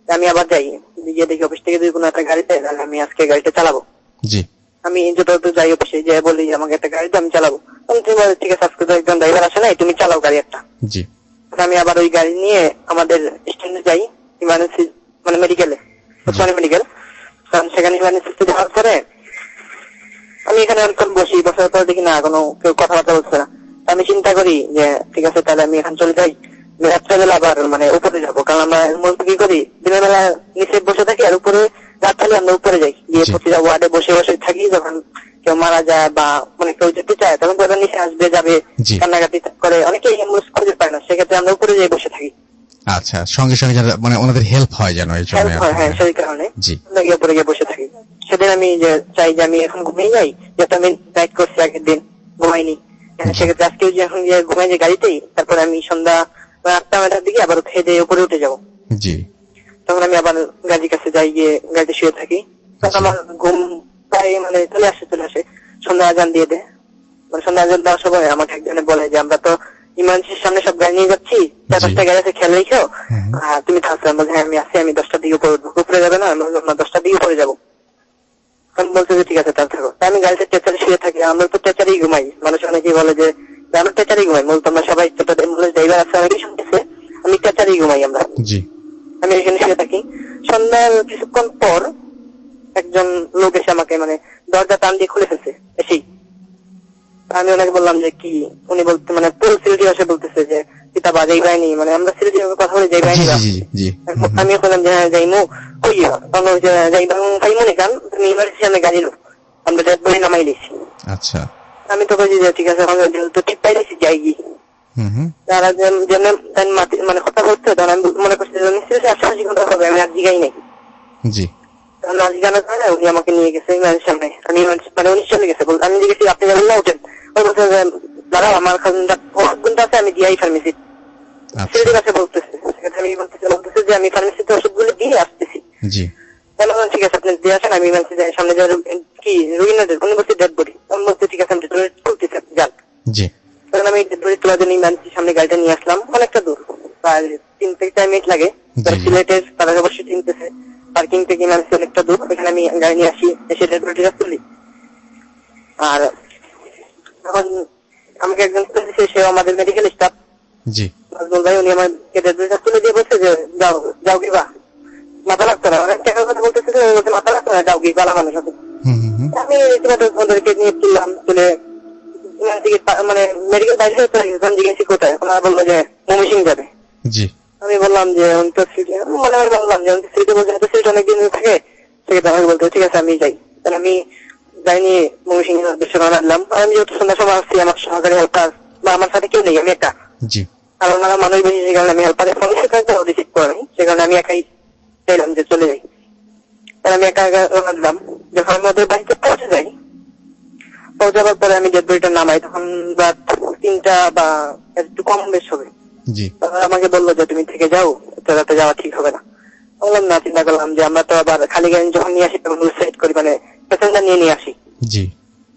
আমি আবার যাই গিয়ে দেখি অফিস থেকে যদি কোনো একটা গাড়ি দেয় তাহলে আমি আজকে গাড়িটা চালাবো। জি। আমি যত যাই অফিসে যে বলি আমাকে একটা গাড়ি আমি চালাবো, ঠিক আছে আজকে তো একজন ড্রাইভার আসে নাই, তুমি চালাও গাড়ি একটা। জি। আমি আবার ওই গাড়ি নিয়ে আমাদের স্ট্যান্ডে যাই, ইমার্জেন্সি মানে মেডিকেলে, মেডিকেল। সেখানে ইমার্জেন্সিতে যাওয়ার পরে আমি এখানে বসি, বসার পর দেখি না কোনো কেউ কথাবার্তা বলছে না। আমি চিন্তা করি যে ঠিক আছে তাহলে আমি এখানে চলে যাই, রাত্রেবেলা আবার মানে উপরে যাবো, কারণ আমরা কি করি দিনের বেলা নিচে বসে থাকি আর উপরে রাত হলে আমরা উপরে যাই, গিয়ে প্রতিটা ওয়ার্ডে বসে বসে থাকি। যখন কেউ মারা যায় বা মানে কেউ যেতে চায় তখন তারা নিচে আসবে যাবে, কান্নাকাটি করে, অনেকে অ্যাম্বুলেন্স খুঁজে পায় না, সেক্ষেত্রে আমরা উপরে যাই বসে থাকি। আচ্ছা, সঙ্গে সঙ্গে মানে ওনাদের হেল্প হয় যেন এই জন্য। হ্যাঁ, সেই কারণে উপরে গিয়ে বসে থাকি। সেদিন আমি যে চাই যে আমি এখন ঘুমিয়ে যাই, যেহেতু আমি নাইট করছি আগের দিন, ঘুমাইনি। সেক্ষেত্রে আজকে যে এখন যে ঘুমাই যে গাড়িতেই, তারপরে আমি সন্ধ্যা 8টা-9টার দিকে আবার খেয়ে দিয়ে উপরে উঠে যাবো। জি। তখন আমি আবার গাড়ির কাছে যাই, গিয়ে গাড়িতে শুয়ে থাকি। তখন আমার ঘুম প্রায় মানে চলে আসে। সন্ধ্যা আজান দিয়ে দেয়। মানে সন্ধ্যা আজান দেওয়ার সময় আমাকে একজনে বলে যে আমরা তো ইমার্জেন্সির সামনে সব গাড়ি নিয়ে যাচ্ছি, 4-5টা গাড়ি আছে, খেয়াল রেখো। তুমি থাকছো? আমি বলছি হ্যাঁ আমি আছি, আমি 10টার দিকে উপরে উঠবো। উপরে যাবে না? আমি 10টার দিকে উপরে যাবো। আমি বলছে যে ঠিক আছে তাহলে থাকো। তাই আমি গাড়িতে টেচারে শুয়ে থাকি। আমরা তো টেচারেই ঘুমাই। মানুষ অনেকেই বলে যে আমরা টেচারেই ঘুমাই, মূলত আমরা সবাই ড্রাইভার আছে অনেকেই শুনতেছে, আমি টেচারেই ঘুমাই আমরা। জি। আমি এখানে শুয়ে থাকি। সন্ধ্যার কিছুক্ষণ পর একজন লোক এসে আমাকে মানে দরজা টান দিয়ে খুলে ফেলছে এসেই। আমি ওনাকে বললাম যে কি, উনি বলতে মানে পুরো সিলেটি ভাষা বলতেছে যে পিতা বা যাই ভাইনি, মানে আমরা সিলেটি কথা বলি যাই ভাইনি। আমি বললাম যে হ্যাঁ যাইমু, কই যাই ভাইমু নি কান, তুমি ইমার্জেন্সি সামনে গাড়ি লো, আমরা ডেড বডি নামাই দিয়েছি। আচ্ছা। আমি তো বলছি যে ঠিক আছে, তো ঠিক পাই দিয়েছি যাই গিয়ে। তারা মানে কথা বলতে, তখন আমি মনে করছি নিশ্চয়ই 88 ঘন্টা হবে, আমি আর জিগাই নাই। জি। উনি আমাকে নিয়ে গেছে সামনে, আমি মানে উনি চলে গেছে। আমি জিজ্ঞেস আপনি যাবেন না, উঠেন। ওই বলছে দাঁড়াও আমার ওষুধ গুনটা আছে, আমি দিয়াই ফার্মেসি সেটার কাছে বলতেছে। আমি বলতেছে যে আমি ফার্মেসিতে ওষুধগুলো দিয়ে আসতেছি। জি। ঠিক আছে আপনি দিয়ে আসেন, আমি সামনে যাওয়ার কি রুগী না উনি বলছে ডেড বডি। আমি বলছি ঠিক আছে আমি তুলতেছি, আপনি যান। জি। তখন আমি ডেড বডি তোলার জন্য সামনে গাড়িটা নিয়ে আসলাম, অনেকটা দূর, প্রায় 3-4 মিনিট লাগে। সিলেটের তারা অবশ্যই চিনতেছে, পার্কিং থেকে নামছে অনেকটা দূর, ওখানে আমি গাড়ি নিয়ে আসি, এসে ডেড বডিটা তুলি। আর তখন আমাকে একজন তুলেছে, সে আমাদের মেডিকেল স্টাফ। জি। নাজমুল ভাই, উনি আমাকে ডেড বডিটা তুলে দিয়ে বলছে যে যাও কি বা মাথা লাগতো না, অনেক টাকার কথা বলতেছে, মাথা লাগতো না, যাও কি বালা মানুষ আছে। আমি ওদেরকে নিয়ে তুললাম, তুলে মানে মেডিকেল বাইরে জিজ্ঞেস কোথায়, ওনারা বললো যে ময়মনসিংহ যাবে। জি। আমি বললাম যে উনি তো সিটি, মানে আমি বললাম যে সিটি বলছে হয়তো সিটি অনেকদিন থাকে, সেক্ষেত্রে আমাকে বলতে ঠিক আছে আমি যাই। তাহলে আমি যাই নিয়ে ময়মনসিংহ উদ্দেশ্যে রওনা দিলাম। আমি যেহেতু সন্ধ্যার সময় আসছি, আমার সহকারী হেল্পার বা আমার সাথে কেউ নেই, আমি একা। জি। আর ওনারা মানুষ বেশি, সে কারণে আমি হেল্পারের ফোন রিসিভ করে নাই, সে কারণে আমি একাই চাইলাম যে চলে যাই। তাহলে আমি একা একা রওনা দিলাম। যখন আমি ওদের বাড়িতে পৌঁছে যাই, পৌঁছাবার পরে আমি ডেড বডিটা নামাই, তখন রাত 3টা বা একটু কম বেশ হবে। আমাকে বললো যে তুমি থেকে যাও, রাতে যাওয়া ঠিক হবে না। বললাম না, চিন্তা করলাম যে আমরা তো আবার খালি গাড়ি যখন নিয়ে আসি তখন সেট করি, মানে প্যাসেঞ্জার নিয়ে আসি। জি।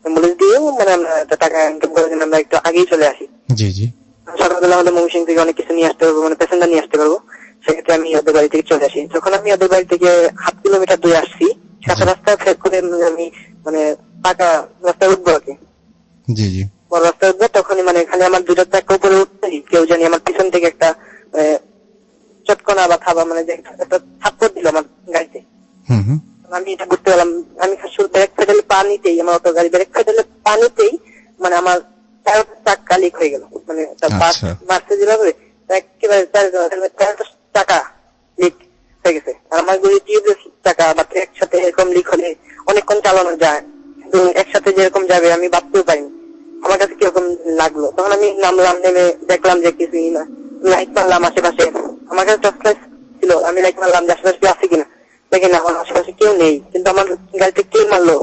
অ্যাম্বুলেন্স দিয়েও মানে আমরা টাকা ইনকাম করে আমরা একটু আগেই চলে আসি। জি জি। সকালবেলা হলে ময়মনসিংহ থেকে অনেক কিছু নিয়ে আসতে পারবো, মানে প্যাসেঞ্জার নিয়ে আসতে পারবো, সেক্ষেত্রে আমি ওদের বাড়ি থেকে চলে আসি। যখন আমি ওদের বাড়ি থেকে 1/2 কিলোমিটার দূরে আসছি, সাথে রাস্তা ফের করে আমি মানে পাকা রাস্তায় উঠবো আর কি। জি জি। বড় রাস্তায় উঠবো, তখনই মানে খালি আমার দুটো চাকা উপরে উঠতেই কেউ জানি আমার পিছন থেকে একটা চটকনা বা থাবা, মানে যে একটা থাপ্পড় দিল আমার গাড়িতে। আমি এটা বুঝতে পারলাম। আমি ব্রেক পেডালে পা নিতেই, আমার অটো গাড়ি ব্রেক পেডালে পা নিতেই মানে আমার চাকা লিক হয়ে গেল, মানে মারতে যেভাবে একেবারে চাকা লিক হয়ে গেছে। আর আমার গুলি টিউবলেস চাকা বা একসাথে এরকম লিক হলে অনেকক্ষণ চালানো যায়, কিন্তু একসাথে যেরকম যাবে আমি ভাবতেও পারিনি। আমার কাছে কিরকম লাগলো, তখন আমি নামলাম, নেমে দেখলাম যে কিছুই না। লাইট মারলাম আশেপাশে, আমার কাছে টর্চ লাইট ছিল, আমি লাইট মারলাম যে আশেপাশে আছে কিনা, দেখি না আমার আশেপাশে কেউ নেই। কিন্তু আমার গাড়িতে কে মারলো,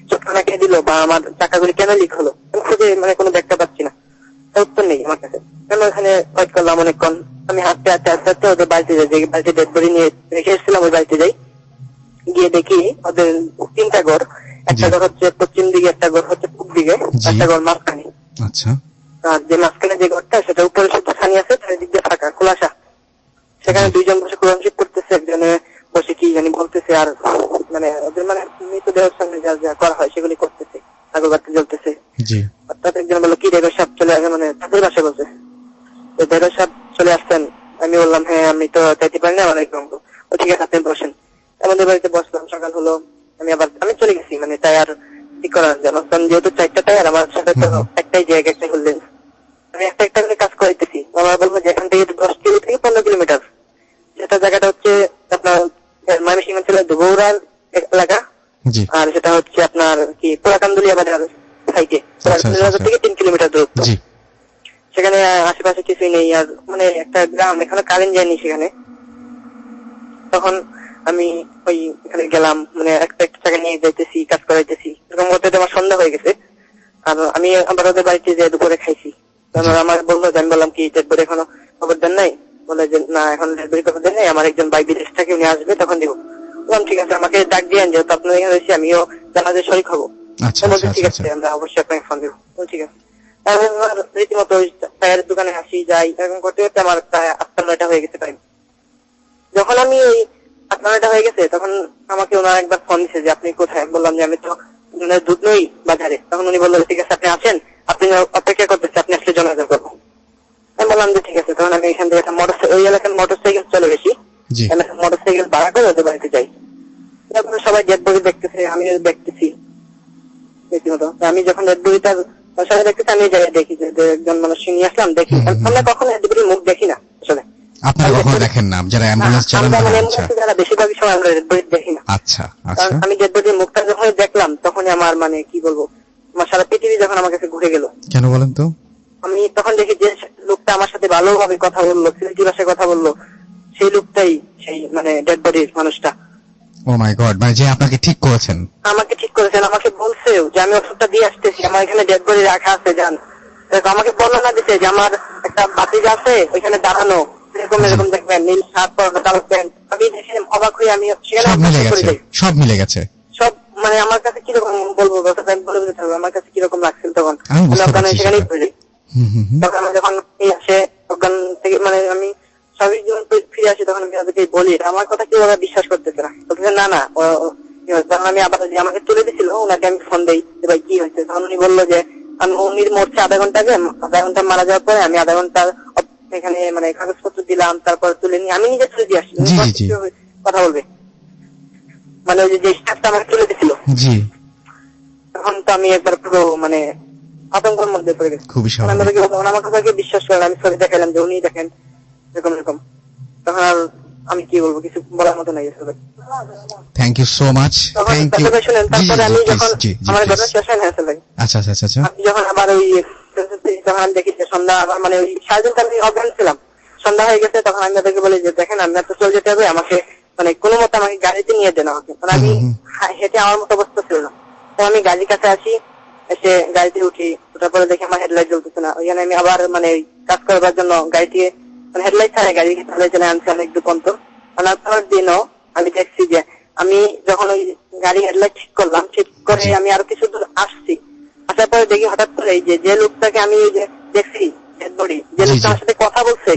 চটকানা কে দিল, বা আমার চাকাগুলি কেন লিক হলো, খুঁজে মানে কোনো দেখতে পাচ্ছি না, উত্তর নেই আমার কাছে। আমি ওখানে ওয়েট করলাম অনেকক্ষণ। আমি হাঁটতে হাঁটতে আস্তে আস্তে ওদের বাড়িতে যাই, যে বাড়িতে ডেড বডি নিয়ে রেখে এসেছিলাম, ওই বাড়িতে যাই। গিয়ে দেখি ওদের 3টা ঘর, একটা ঘর হচ্ছে পশ্চিম দিকে, একটা ঘর হচ্ছে পূব দিকে, একটা ঘর মাঝখানে। আচ্ছা। আর যে মাঝখানে যে ঘরটা, সেটা উপরে শুধু ছানি আছে, চারিদিক দিয়ে ফাঁকা খোলাসা। সেখানে 2জন বসে কোরআন শরীফ পড়তেছে, একজনে বসে কি জানি বলতেছে, আর মানে ওদের মানে মৃতদেহের সঙ্গে যা যা করা হয় সেগুলি করতেছে, আগরবাতি জ্বলতেছে। অর্থাৎ একজন বললো কি ড্রাইভার সাহেব চলে আসে, মানে তাদের বাসায় বলছে ড্রাইভার সাহেব চলে আসছেন। আমি বললাম হ্যাঁ আমি তো চাইতে পারি না, অনেক রঙ। ও ঠিক আছে আপনি বসেন। আমাদের বাড়িতে বসলাম, সকাল হলো। আমি চলে গেছি, মানে টায়ার ঠিক করার জন্য, কারণ যেহেতু 4টা টায়ার, আমার সাথে তো একটাই জায়গা, একটা করলেন। আমি একটা একটা করে কাজ করাইতেছি। আমরা বলবো যে এখান থেকে 10 কিলো থেকে 15 কিলোমিটার, সেটা জায়গাটা হচ্ছে আপনার ময়মনসিংহ অঞ্চলের বগুড়ার এলাকা, আর সেটা হচ্ছে আপনার কি পোড়াকান্দুলিয়া বাজার সাইডে, থেকে 3 কিলোমিটার দূরত্ব। সেখানে আশেপাশে কিছুই নেই, আর মানে একটা গ্রাম, এখানে কারেন্ট যায়নি সেখানে। তখন আমি ওই এখানে গেলাম, মানে একটা টাকা নিয়ে যাইতেছি, কাজ করাইতেছি, এরকম করতে আমার সন্ধ্যা হয়ে গেছে। আর আমি আবার ওদের বাড়িতে যে দুপুরে খাইছি, তখন আমার বললো যে, আমি বললাম কি ডেড বডি এখনো খবর দেন নাই? বলে যে না, এখন ডেড বডি খবর দেন নাই, আমার একজন ভাই বিদেশ থেকে, উনি আসবে তখন দিব। বললাম ঠিক আছে, আমাকে ডাক দিয়ে যেহেতু আপনার এখানে রয়েছি, আমিও জানাজে শরীক হবো। ঠিক আছে, আমরা অবশ্যই আপনাকে ফোন দিব। ঠিক আছে। রীতিমতো ওই টায়ারের দোকানে আসি যাই, এরকম করতে করতে আমার প্রায় 8-9টা হয়ে গেছে টাইম। যখন আমি ওই 8-9টা হয়ে গেছে, তখন আমাকে ওনার একবার ফোন দিচ্ছে যে আপনি কোথায়? বললাম যে আমি তো দুধ নই বাজারে। তখন উনি বললো ঠিক আছে, আপনি আসেন, আপনি অপেক্ষা করতেছে, আপনি আসলে জনাজা করবো। আমি বললাম যে ঠিক আছে। তখন আমি এখান থেকে একটা ওই এলাকার মোটরসাইকেল চলে গেছি, মোটরসাইকেল ভাড়া করে ওদের বাড়িতে যাই। তারপরে সবাই ডেড বডি দেখতেছে, আমিও দেখতেছি রীতিমতো। আমি যখন ডেড বডিটার সবাই দেখতেছি, আমি যাই দেখি যে একজন মানুষ নিয়ে আসলাম, দেখি। আমরা কখনো ডেড বডির মুখ দেখি না আসলে। আপনারা কখনো দেখেন না যারা অ্যাম্বুলেন্স চালান? যারা বেশিরভাগই সময় আমরা ডেড বডি দেখি না। আচ্ছা আচ্ছা। কারণ আমি ডেড বডির মুখটা যখন দেখলাম, তখনই আমার মানে কি বলবো, আমার সারা পৃথিবী যখন আমার কাছে ঘুরে গেল। কেন বলেন তো? আমি তখন দেখি যে লোকটা আমার সাথে ভালোভাবে কথা বললো, সিলেটি ভাষায় কথা বললো, সেই লোকটাই সেই মানে ডেড বডির মানুষটা। ও মাই গড, মানে যে আপনাকে ঠিক করেছেন? আমাকে ঠিক করেছেন, আমাকে বলছেও যে আমি ওষুধটা দিয়ে আসতেছি, আমার এখানে ডেড বডি রাখা আছে, যান। আমাকে বর্ণনা দিতে যে আমার একটা বাতিজা আছে ওইখানে দাঁড়ানো, এরকম এরকম দেখবেন, নীল শার্ট পরনো, কালো প্যান্ট। আমি দেখে অবাক হয়ে আমি সব মিলে গেছে সব। মানে আমার কাছে কিরকম বলবো, বলে দিতে হবে আমার কাছে কিরকম লাগছিল তখন। সেখানেই পড়ে তখন আমি যখন আসে অজ্ঞান থেকে, মানে আমি স্বাভাবিক জীবন ফিরে আসি, তখন আমি তাদেরকে বলি আমার কথা কি ওরা বিশ্বাস করতেছে না। না না, তখন আমি আবার আমাকে তুলে দিছিল, ওনাকে আমি ফোন দিই যে ভাই কি হয়েছে। তখন উনি বললো যে উনি মরছে আধা ঘন্টা মারা যাওয়ার পরে আমি আধা ঘন্টা এখানে মানে কাগজপত্র দিলাম, তারপর তুলে নিয়ে আমি নিজে তুলে দিয়ে আসছি। কথা বলবে মানে ওই যে স্টাফটা আমাকে তুলে দিছিল, তখন তো আমি একবার পুরো মানে আতঙ্কের মধ্যে পড়ে গেছি। আমার কথাকে বিশ্বাস করেন, আমি ছবি দেখালাম যে উনি দেখেন এরকম এরকম। তখন আর আমি কি বলবো, কিছু বলার মতো নাই আসলে। Thank you so much. তারপরে আমি যখন আমার ঘটনা শেষ হয় না আসলে, আচ্ছা আচ্ছা আচ্ছা, আমি যখন আবার ওই তখন আমি দেখি যে সন্ধ্যা আবার মানে ওই 5:30 আমি অজ্ঞান ছিলাম, সন্ধ্যা হয়ে গেছে। তখন আমি তাদেরকে বলি যে দেখেন আমি তো চলে যেতে হবে, আমাকে মানে কোনো মতো আমাকে গাড়িতে নিয়ে দেন আমাকে। মানে আমি হেঁটে আমার মতো অবস্থা ছিল না। তো আমি গাড়ির কাছে আসি, এসে গাড়িতে উঠি, ওঠার পরে দেখি আমার হেডলাইট জ্বলতেছে না। ওইখানে আমি আবার মানে কাজ করবার জন্য গাড়িটি মানে হেডলাইট ছাড়া গাড়ি চলে আনছি অনেক দূর পর্যন্ত। আনার পরের দিনও আমি দেখছি যে আমি যখন ওই গাড়ি হেডলাইট ঠিক করলাম, ঠিক করে আমি আরো কিছু দূর আসছি, আসার পরে দেখি হঠাৎ করে যে লোকটাকে আমি দেখছি ডেড বডি, যে লোকটা আমার সাথে কথা বলছে,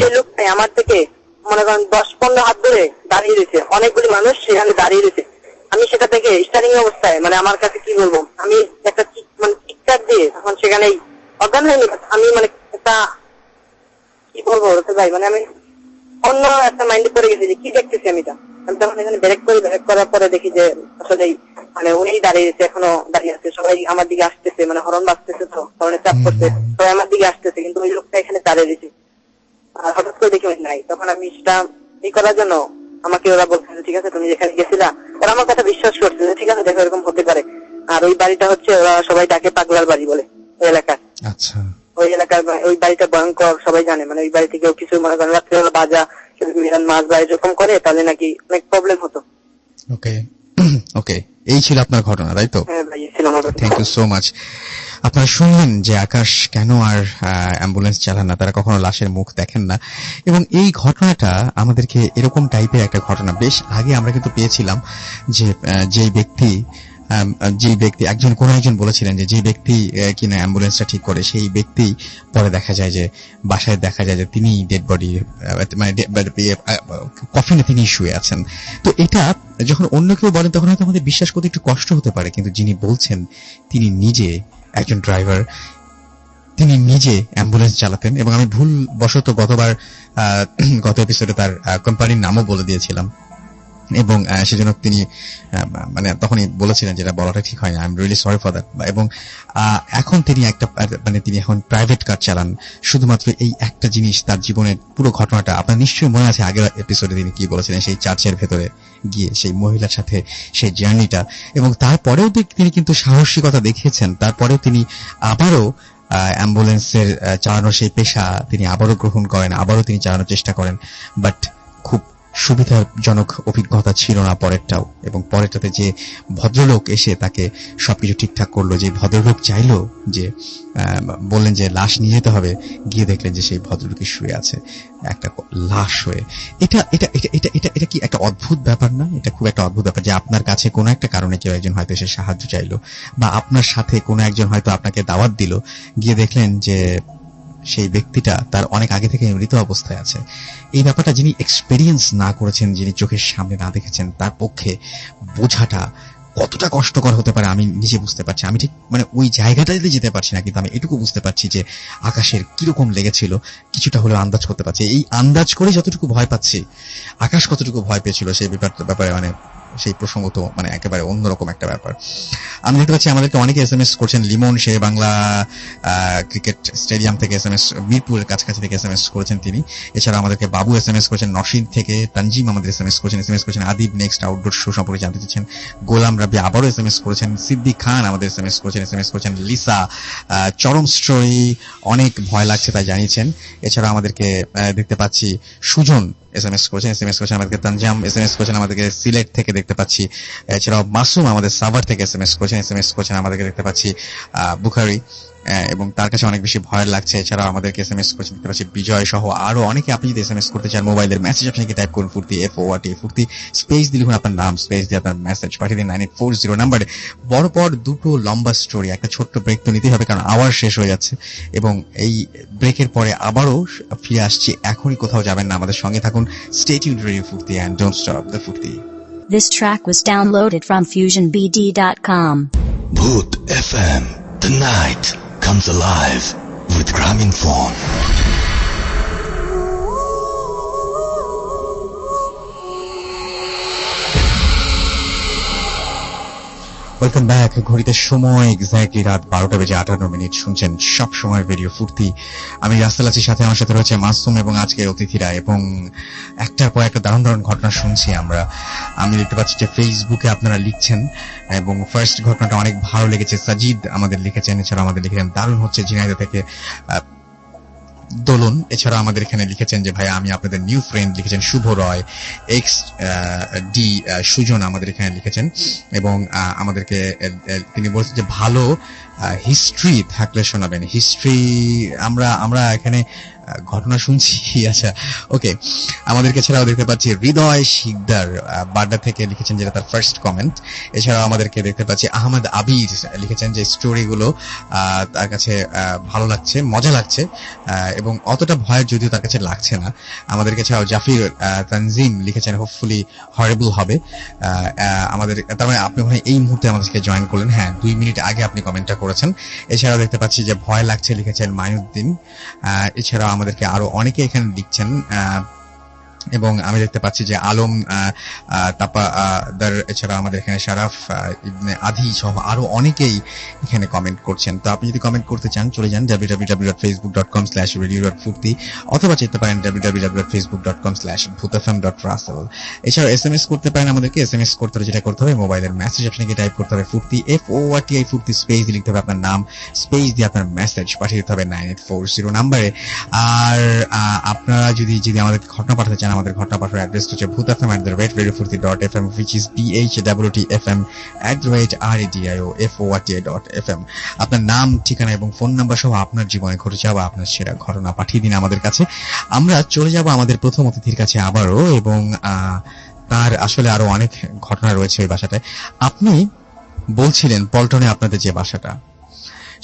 সেই লোকটাই আমার থেকে মনে করেন 10-15 হাত ধরে দাঁড়িয়ে রয়েছে। অনেকগুলি মানুষ সেখানে দাঁড়িয়ে রয়েছে। আমি সেটা থেকে স্টারিং অবস্থায় মানে আমার কাছে কি বলবো, আমি একটা মানে চিৎকার দিয়ে তখন সেখানেই অজ্ঞান হয়নি। আমি মানে একটা কি বলবো ভাই, মানে আমি অন্য একটা মাইন্ডে পড়ে গেছি যে কি দেখতেছি আমি। আমি তখন এখানে ব্রেক করার পরে দেখি যে আসলে মানে উনি দাঁড়িয়েছে, এখনো দাঁড়িয়ে আছে। সবাই আমার দিকে আসতেছে, মানে হরন বাজতেছে, তো হরনের চাপ করছে, সবাই আমার দিকে আসতেছে, কিন্তু ওই লোকটা এখানে দাঁড়িয়ে রয়েছে। আর হঠাৎ করে দেখি নাই। তখন আমি সেটা এই করার জন্য আমাকে ওরা বলছে ঠিক আছে তুমি যেখানে গেছিলা, ওরা আমার কথা বিশ্বাস করছে যে ঠিক আছে দেখো এরকম হতে পারে। আর ওই বাড়িটা হচ্ছে ওরা সবাই ডাকে পাগলার বাড়ি বলে ওই এলাকার। আচ্ছা, ওই এলাকার ওই বাড়িটা ভয়ঙ্কর, সবাই জানে। মানে ওই বাড়ি থেকে কিছু মনে করেন রাত্রিবেলা বাজা মাছ বা এরকম করে, তাহলে নাকি অনেক প্রবলেম হতো। ওকে ওকে, এই ছিল আপনার ঘটনা, তাই তো? হ্যাঁ ভাই, ছিল আমার ঘটনা। Thank you so much. আপনারা শুনলেন যে আকাশ কেন আর অ্যাম্বুলেন্স চালান না, তারা কখনো লাশের মুখ দেখেন না। এবং এই ঘটনাটা আমাদেরকে এরকম টাইপের একটা ঘটনা বেশ আগে আমরা কিন্তু পেয়েছিলাম যে যেই ব্যক্তি কোন একজন বলেছিলেন যে ব্যক্তি কিনা অ্যাম্বুলেন্সটা ঠিক করে, সেই ব্যক্তি পরে দেখা যায় যে বাসায় দেখা যায় যে তিনি ডেড বডি মানে কফিনে তিনি শুয়ে আছেন। তো এটা যখন অন্য কেউ বলেন তখন হয়তো আমাদের বিশ্বাস করতে একটু কষ্ট হতে পারে, কিন্তু যিনি বলছেন তিনি নিজে একজন ড্রাইভার, তিনি নিজে অ্যাম্বুলেন্স চালাতেন। এবং আমি ভুল বশত গত এপিসোডে তার কোম্পানির নামও বলে দিয়েছিলাম, এবং সেজন্য তিনি মানে তখনই বলেছিলেন যেটা বলাটা ঠিক হয়নি, I am really sorry for that. এবং এখন তিনি তিনি এখন প্রাইভেট কার চালান শুধুমাত্র এই একটা জিনিস। তার জীবনের পুরো ঘটনাটা আপনার নিশ্চয়ই মনে আছে, আগের এপিসোডে তিনি কি বলেছিলেন, সেই চার্চের ভেতরে গিয়ে সেই মহিলার সাথে সেই জার্নিটা। এবং তারপরেও তিনি কিন্তু সাহসিকতা দেখিয়েছেন, তারপরেও তিনি আবারও অ্যাম্বুলেন্সের চালানোর সেই পেশা তিনি আবারও গ্রহণ করেন, আবারও তিনি চালানোর চেষ্টা করেন। বাট খুব সুবিধাজনক অভিজ্ঞতা ছিল না পরেরটাও, এবং পরেরটাতে যে ভদ্রলোক এসে তাকে সবকিছু ঠিকঠাক করলো, যে ভদ্রলোক চাইলো যে বললেন যে লাশ নিয়ে যেতে হবে, গিয়ে দেখলেন যে সেই ভদ্রলোকই শুয়ে আছে একটা লাশ হয়ে। এটা এটা এটা এটা এটা এটা কি একটা অদ্ভুত ব্যাপার না? এটা খুব একটা অদ্ভুত ব্যাপার যে আপনার কাছে কোনো একটা কারণে কেউ একজন হয়তো এসে সাহায্য চাইলো, বা আপনার সাথে কোনো একজন হয়তো আপনাকে দাওয়াত দিল, গিয়ে দেখলেন যে সেই ব্যক্তিটা তার অনেক আগে থেকে মৃত অবস্থায় আছে। এই ব্যাপারটা যিনি এক্সপেরিয়েন্স না করেছেন, যিনি চোখের সামনে না দেখেছেন, তার পক্ষে বোঝাটা কতটা কষ্টকর হতে পারে আমি নিজে বুঝতে পারছি। আমি ঠিক মানে ওই জায়গাটাতে যেতে পারছি না, কিন্তু আমি এটুকু বুঝতে পারছি যে আকাশের কিরকম লেগেছিল কিছুটা হলেও আন্দাজ করতে পারছি। এই আন্দাজ করে যতটুকু ভয় পাচ্ছি, আকাশ কতটুকু ভয় পেয়েছিল সেই ব্যাপারে মানে সেই প্রসঙ্গ তো মানে একেবারে অন্যরকম একটা ব্যাপার। আমি দেখতে পাচ্ছি আমাদেরকে অনেকে এসএমএস করছেন। লিমন সে বাংলা ক্রিকেট স্টেডিয়াম থেকে এসএমএস, মিরপুরের কাছাকাছি থেকে এসএমএস করেছেন তিনি। এছাড়া আমাদেরকে বাবু এসএমএস করেছেন, নরসিংদী থেকে তানজিম আমাদের এসএমএস করেছেন আদিব নেক্সট আউটডোর শো সম্পর্কে জানতে চাচ্ছেন। গোলাম রাবি আবারও এসএমএস করেছেন, সিদ্দিক খান আমাদের এসএমএস করেছেন লিসা চরম স্টোরি অনেক ভয় লাগছে তাই জানিয়েছেন। এছাড়া আমাদেরকে দেখতে পাচ্ছি সুজন এসএমএস করেছেন আমাদেরকে, তানজাম এসএমএস করেছেন আমাদেরকে সিলেট থেকে দেখতে পাচ্ছি। এছাড়াও মাসুম আমাদের সাভার থেকে এসএমএস করেছেন আমাদেরকে দেখতে পাচ্ছি বুখারি, এবং তার কাছে অনেক বেশি ভয় লাগছে। এছাড়াও আমাদেরকে এসএমএস করেছেন দেখতে পাচ্ছি বিজয় সহ আরো অনেকে। আপনি যদি এসএমএস করতে চান মোবাইলের মেসেজ অপশনে টাইপ করুন ফুর্তি FORT ফুর্তি, স্পেস দিয়ে লিখুন আপনার নাম, স্পেস দিয়ে আপনার মেসেজ পাঠিয়ে দিন 9840 নাম্বারে। পর দুটো লম্বা স্টোরি, একটা ছোট্ট ব্রেক তো নিতেই হবে কারণ আওয়ার শেষ হয়ে যাচ্ছে, এবং এই ব্রেকের পরে আবারও ফিরে আসছি। এখনই কোথাও যাবেন না, আমাদের সঙ্গে থাকুন। স্টে টিউনড রেডিও ফুর্তি and don't stop the ফুর্তি। This track was downloaded from FusionBD.com. Bhoot FM. The night comes alive with Gramophone. Welcome back. ঘড়িতে সময় এক্স্যাক্টলি রাত 12:58 শুনছেন সব সময় রেডিও ফুর্তি। আমি রাসেল আছি, সাথে আমার সাথে রয়েছে মাসুম এবং আজকের অতিথিরা, এবং একটার পর একটা দারুণ ঘটনা শুনছি আমরা। আমি দেখতে পাচ্ছি যে ফেসবুকে আপনারা লিখছেন, এবং ফার্স্ট ঘটনাটা অনেক ভালো লেগেছে, সাজিদ আমাদের লিখেছেন। এছাড়া আমাদের লিখেছেন দারুণ হচ্ছে ঝিনাইদহ থেকে দোলন। এছাড়া আমাদের এখানে লিখেছেন যে ভাই আমি আপনাদের নিউ ফ্রেন্ড, লিখেছেন শুভ রয় XD সুজন আমাদের এখানে লিখেছেন, এবং আমাদেরকে তিনি বলছেন যে ভালো হিস্ট্রি থাকলে শোনাবেন। হিস্ট্রি আমরা এখানে ঘটনা শুনছি। আচ্ছা ওকে। আমাদেরকে এছাড়াও দেখতে পাচ্ছি হৃদয় শিকদার বাড্ডা থেকে লিখেছেন, যেটা তার ফার্স্ট কমেন্ট। এছাড়াও আমাদেরকে দেখতে পাচ্ছি আহমদ আবির লিখেছেন যে স্টোরিগুলো তার কাছে ভালো লাগছে, মজা লাগছে, এবং অতটা ভয় যদিও তার কাছে লাগছে না। আমাদেরকে এছাড়াও জাফির তানজিম লিখেছেন হোপফুলি হরেবল হবে। আমাদের তার মানে আপনি ওখানে এই মুহূর্তে আমাদেরকে জয়েন করলেন, হ্যাঁ 2 মিনিট আগে আপনি কমেন্টটা করেছেন। এছাড়াও দেখতে পাচ্ছি যে ভয় লাগছে লিখেছেন মাইনুদ্দিন। এছাড়াও আমাদেরকে আরো অনেকে এখানে লিখছেন, এবং আমি দেখতে পাচ্ছি যে আলম তাপাদার, এছাড়া আমাদের এখানে শারাফ ইবনে আধি সহ আরো অনেকেই এখানে কমেন্ট করছেন। তো আপনি যদি কমেন্ট করতে চান চলে যান www.facebook.com/radio.furti, অথবা যেতে পারেন www.facebook.com/bhootfm.russell। এছাড়া এসএমএস করতে পারেন আমাদেরকে। এসএমএস করতে হলে যেটা করতে হবে, মোবাইলের মেসেজ অপশনে গিয়ে টাইপ করতে হবে ফুর্তি FORTI ফুর্তি, স্পেস দিয়ে লিখতে হবে আপনার নাম, স্পেস দিয়ে আপনার মেসেজ পাঠিয়ে দিতে হবে 9840 নাম্বারে। আর আপনারা যদি আমাদেরকে ঘটনা পাঠাতে চান, আমাদের ঘটনা পাঠানোর অ্যাড্রেস হচ্ছে bhootfm@radiofurti.fm, which is BHWTFM@RADIOFORTA.FM। আপনার নাম, ঠিকানা এবং ফোন নাম্বার সহ আপনার জীবনে ঘটে যাওয়া আপনার সেরা ঘটনা পাঠিয়ে দিন আমাদের কাছে। আমরা চলে যাব আমাদের প্রথম অতিথির কাছে আবারও, এবং তার আসলে আরো অনেক ঘটনা রয়েছে ওই বাসাটায়। আপনি বলছিলেন পল্টনে আপনাদের যে বাসাটা,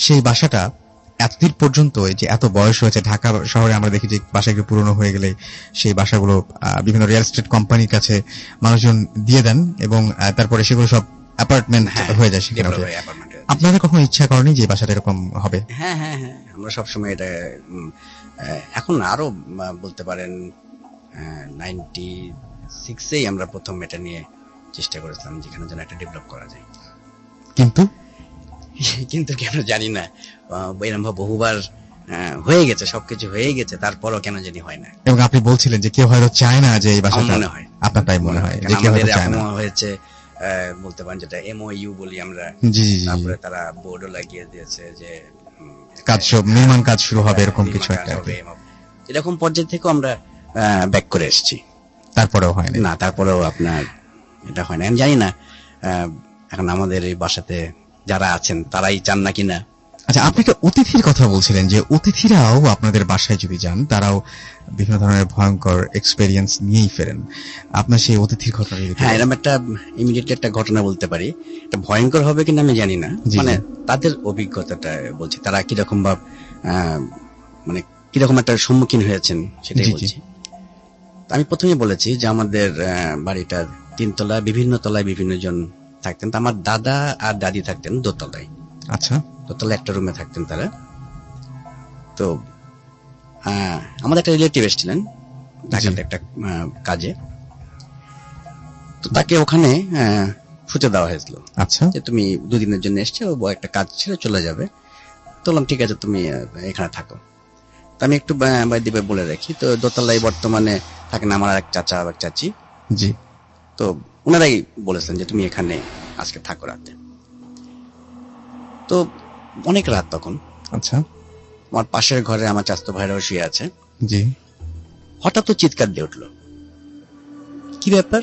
সেই বাসাটা এতদিন পর্যন্ত যে এত বয়স হয়েছে, ঢাকা শহরে আমরা দেখি যে বাসা একটু পুরনো হয়ে গেলে সেই বাসাগুলো বিভিন্ন রিয়েল এস্টেট কোম্পানির কাছে মানুষজন দিয়ে দেন, এবং তারপরে সেগুলো সব অ্যাপার্টমেন্ট হয়ে যায় সেখানে। আপনাদের কখনো ইচ্ছা করেনি যে বাসাটা এরকম হবে? হ্যাঁ, আমরা সবসময় এটা এখন আরো বলতে পারেন 96-এই আমরা প্রথম এটা নিয়ে চেষ্টা করেছিলাম যেখানে যেন একটা ডেভেলপ করা যায়, কিন্তু কেন জানি না এরকম বহুবার হয়ে গেছে, সবকিছু হয়ে গেছে, তারপরও কেন জানি হয় না। এবং আপনি বলছিলেন যে কেউ হয়তো চায় না যে এই বাসাটা, মনে হয় আপনার তাই মনে হয় যে কেউ হয়তো চায় না। হয়েছে বলতে পারেন যেটা MOU বলি আমরা, তারপরে তারা বোর্ডও লাগিয়ে দিয়েছে যে কাজ নির্মাণ কাজ শুরু হবে, এরকম কিছু একটা এরকম পর্যায় থেকে আমরা ব্যাক করে এসেছি। তারপরেও হয়নি? না, তারপরেও আপনার এটা হয় না। আমি জানি না এখন আমাদের এই বাসাতে যারা আছেন তারাই চান না কিনা। আচ্ছা, আপনি একটা অতিথির কথা বলছিলেন যে অতিথিরাও আপনাদের বাসায় যদি যান তারাও বিভিন্ন ধরনের ভয়ঙ্কর এক্সপেরিয়েন্স নিয়েই ফেরেন। আপনার সেই অতিথির ঘটনা যদি হ্যাঁ, এরকম একটা ইমিডিয়েটলি একটা ঘটনা বলতে পারি। এটা ভয়ঙ্কর হবে কিনা আমি জানি না, জি, মানে জি। তাদের অভিজ্ঞতাটা বলছি, তারা কিরকম বা মানে কিরকম একটা সম্মুখীন হয়েছেন সেটাই জি, জি। বলছি। তো আমি প্রথমেই বলেছি যে আমাদের বাড়িটার 3 তলায়, বিভিন্ন তলায় বিভিন্ন জন থাকতেন। তো আমার দাদা আর দাদি থাকতেন দোতলায়। আচ্ছা, দোতলায় একটা রুমে থাকতেন তারা। তো আমাদের একটা রিলেটিভ এসেছিলেন ঢাকাতে একটা কাজে। তো তাকে ওখানে শুতে দেওয়া হয়েছিল আচ্ছা, যে তুমি 2 দিনের জন্য এসছো, ও একটা কাজ ছেড়ে চলে যাবে। তো বললাম ঠিক আছে, তুমি এখানে থাকো। তো আমি একটু বাইরে বলে রাখি, তো দোতলায় বর্তমানে থাকেন আমার এক চাচা আর এক চাচি। জি, তো ওনারাই বলেছেন যে তুমি এখানে আজকে থাকো রাতে। তো অনেক রাত তখন। আচ্ছা, আমার পাশের ঘরে আমার চাচাতো ভাইরাও শুয়ে আছে। জি, হঠাৎ তো চিৎকার দিয়ে উঠলো। কি ব্যাপার?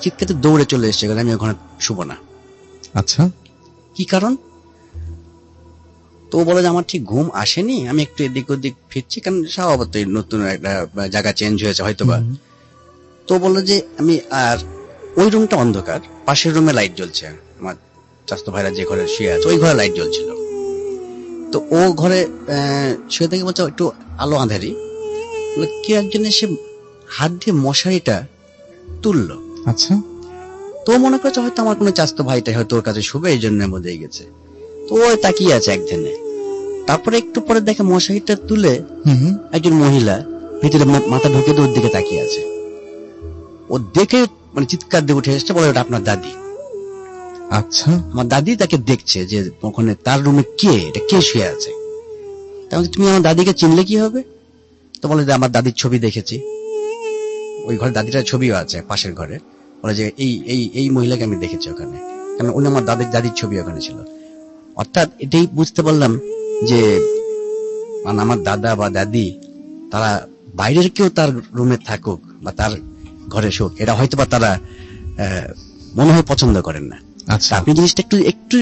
চিৎকার দৌড়ে চলে এসেছে, আমি ওখানে শুবো না। আচ্ছা, কি কারণ? তো ও বলে যে আমার ঠিক ঘুম আসেনি, আমি একটু এদিক ওদিক ফিরছি, কারণ স্বভাবতই নতুন একটা জায়গা চেঞ্জ হয়েছে হয়তোবা। হুম, তো বললো যে আমি, আর ওই রুমটা অন্ধকার, পাশের রুমে লাইট জ্বলছে। আমার চাচাতো ভাইরা যে ঘরে শুয়ে আছে ওই ঘরে লাইট জ্বলছিল। তো ও ঘরে শুয়ে থেকে বলছে একটু আলো আঁধারি, বলে কে একজন এসে হাত দিয়ে মশারিটা তুললো। আচ্ছা, তো মনে করছে হয়তো আমার কোনো চাচাতো ভাইটাই হয়তো ওর কাছে শুবে, এই জন্য মধ্যে গেছে। তো ও তাকিয়ে আছে একদিনে। তারপরে একটু পরে দেখে মশারিটা তুলে হুম, হুম, একজন মহিলা ভিতরে মাথা ঢুকে ওর দিকে তাকিয়ে আছে। ও দেখে মানে চিৎকার দিয়ে উঠে এসেছে, বলে ওটা আপনার দাদি। আচ্ছা, আমার দাদি তাকে দেখছে যে ওখানে তার রুমে এটা কে শুয়ে আছে। তাহলে তুমি আমার দাদিকে চিনলে কি হবে? তো বলে যে আমার দাদির ছবি দেখেছি, ওই ঘরে দাদিটার ছবিও আছে পাশের ঘরে। বলে যে এই মহিলাকে আমি দেখেছি ওখানে, কারণ উনি আমার দাদির ছবি ওখানে ছিল। অর্থাৎ এটাই বুঝতে পারলাম যে মানে আমার দাদা বা দাদি তারা বাইরের কেউ তার রুমে থাকুক বা তার ঘরে শুক, এটা হয়তো বা তারা মনে হয় পছন্দ করেন না। আচ্ছা, তা আপনি জিনিসটা একটু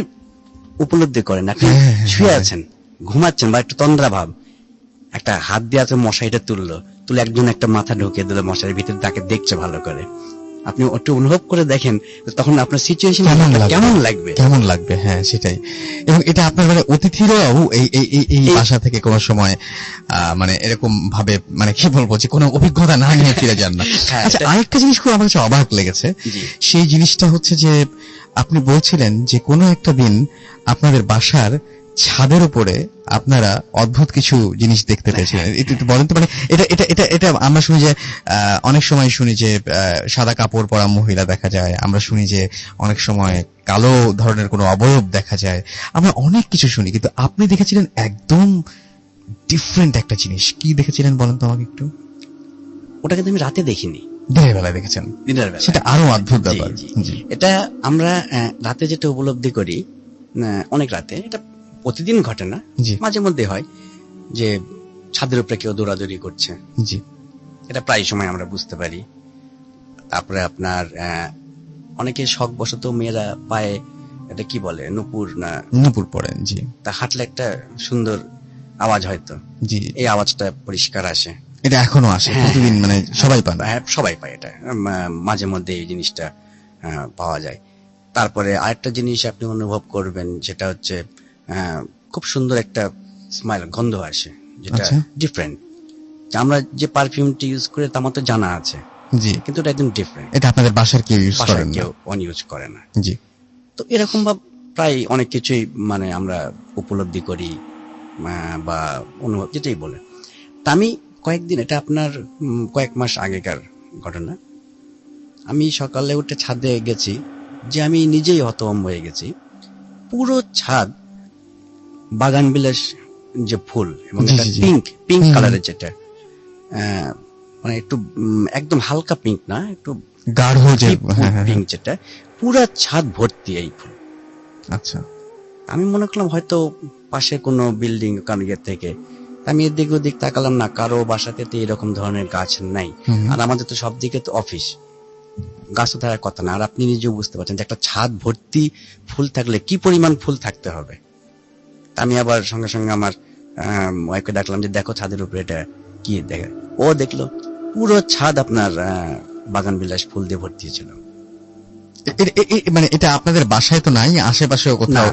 উপলব্ধি করেন, আপনি হ্যাঁ, হ্যাঁ, শুয়ে হ্যাঁ। আছেন, ঘুমাচ্ছেন বা একটু তন্দ্রা ভাব, একটা হাত দিয়ে আছে মশারিটা তুলে একজন একটা মাথা ঢুকিয়ে দিল মশারির ভিতরে, তাকে দেখছে ভালো করে। আপনি একটু অনুভব করে দেখেন তখন আপনার সিচুয়েশন কেমন লাগবে। হ্যাঁ, সেটাই। এবং এটা আপনার মানে অতিথিরাও এই বাসা থেকে কোনো সময় মানে এরকম ভাবে মানে কি বলবো যে কোনো অভিজ্ঞতা না নিয়ে ফিরে যান না। হ্যাঁ, আচ্ছা, আরেকটা জিনিস খুব আমার কাছে অবাক লেগেছে। জি। সেই জিনিসটা হচ্ছে যে আপনি বলছিলেন যে কোনো একটা দিন আপনাদের বাসার ছাদের উপরে আপনারা অদ্ভুত কিছু জিনিস দেখতে পেয়েছিলেন। একটু বলেন তো, মানে এটা আমরা শুনি যে অনেক সময় শুনি যে সাদা কাপড় পরা মহিলা দেখা যায়, আমরা শুনি যে অনেক সময় কালো ধরনের কোনো অবয়ব দেখা যায়, আমরা অনেক কিছু শুনি, কিন্তু আপনি দেখেছিলেন একদম ডিফারেন্ট একটা জিনিস। কি দেখেছিলেন বলেন তো আমাকে একটু? ওটা কিন্তু আমি রাতে দেখিনি, দিনের বেলায় দেখেছেন, দিনের বেলা। সেটা আরো অদ্ভুত ব্যাপার। জি। জি, এটা আমরা রাতে যেটা উপলব্ধি করি, অনেক রাতে, এটা প্রতিদিন ঘটে না, জি, মাঝে মধ্যে হয় যে ছাদের উপরে কেউ দৌড়াদৌড়ি করছে, জি, এটা প্রায় সময় আমরা বুঝতে পারি। তারপরে আপনার অনেকে শখবশত মেয়েরা পায়ে এটা কি বলে নুপুর না নুপুর পড়েন। জি, তা হাঁটলে একটা সুন্দর আওয়াজ, হয়তো জি, এই আওয়াজটা পরিষ্কার আসে। এটা এখনো আসে হ্যাঁ, প্রতিদিন, মানে সবাই পান। হ্যাঁ, সবাই পায় এটা, মাঝে মধ্যে এই জিনিসটা পাওয়া যায়। তারপরে আরেকটা জিনিস আপনি অনুভব করবেন, সেটা হচ্ছে খুব সুন্দর একটা স্মাইল, গন্ধ আসে, যেটা আচ্ছা। ডিফারেন্ট। আমরা যে পারফিউমটি ইউজ করে তা আমার তো জানা আছে, জি, কিন্তু এটা একদম ডিফারেন্ট, এটা আপনাদের বাসার কেউ ইউজ বাসায় করেন না? কেউ ইউজ করে না। জি, তো এরকম বা প্রায় অনেক কিছুই মানে আমরা উপলব্ধি করি বা অনুভব, যেটাই বলে। তা আমি কয়েকদিন, এটা আপনার কয়েক মাস আগেকার ঘটনা, আমি সকালে উঠে ছাদে গেছি, যে আমি নিজেই হতভম্ব হয়ে গেছি। পুরো ছাদ বাগান বিলাস যে ফুল, এবং জি, এটা জি, জি। পিঙ্ক হুম। কালারের, যেটা মানে একটু একদম হালকা পিঙ্ক না, একটু গাঢ় যে, হ্যাঁ, হ্যাঁ, পিঙ্ক, যেটা পুরা ছাদ ভর্তি এই ফুল। আচ্ছা, আমি মনে করলাম হয়তো পাশে কোনো বিল্ডিং কারণ ইয়ে থেকে আমি এদিক ওদিক তাকালাম না, কারো বাসাতে তো এরকম ধরনের গাছ নাই। আর আমাদের তো সব দিকে তো অফিস, গাছ তো থাকার কথা না। আর আপনি নিজেও বুঝতে পারছেন যে একটা ছাদ ভর্তি ফুল থাকলে কি পরিমাণ ফুল থাকতে হবে। আমি আবার সঙ্গে সঙ্গে আমার ওয়াইফকে ডাকলাম যে দেখো ছাদের উপরে এটা কি দেখে। ও দেখলো পুরো ছাদ আপনার বাগান বিলাস ফুল দিয়ে ভর্তি ছিল। মানে এটা আপনাদের বাসায় তো নাই, আশেপাশেও কোথাও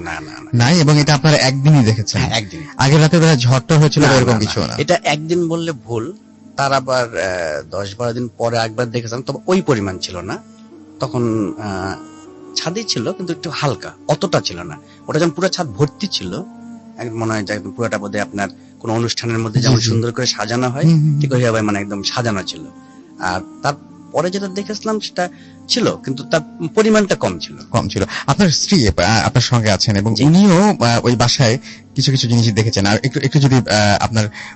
নাই, এবং এটা আপনারা একদিনই দেখেছেন? একদিন। আগের রাতে ঝড়টা হয়েছিল এরকম কিছু না? এটা একদিন বললে ভুল, তার আবার 10-12 দিন পরে একবার দেখেছিলাম, তবে ওই পরিমাণ ছিল না। তখন ছাদই ছিল কিন্তু একটু হালকা, অতটা ছিল না। ওটা যখন পুরো ছাদ ভর্তি ছিল, একদম মনে হয় যে একদম পুরোটা বোধ হয় আপনার কোন অনুষ্ঠানের মধ্যে যেমন সুন্দর করে সাজানো হয় ঠিক ওইভাবে মানে একদম সাজানো ছিল। আর তারপরে যেটা দেখেছিলাম সেটা ছিল কিন্তু তার পরিমাণটা কম ছিল। আপনার স্ত্রী আপনার সঙ্গে আছেন এবং উনিও ওই বাসায় কিছু কিছু জিনিস দেখেছেন। আর একটু যদি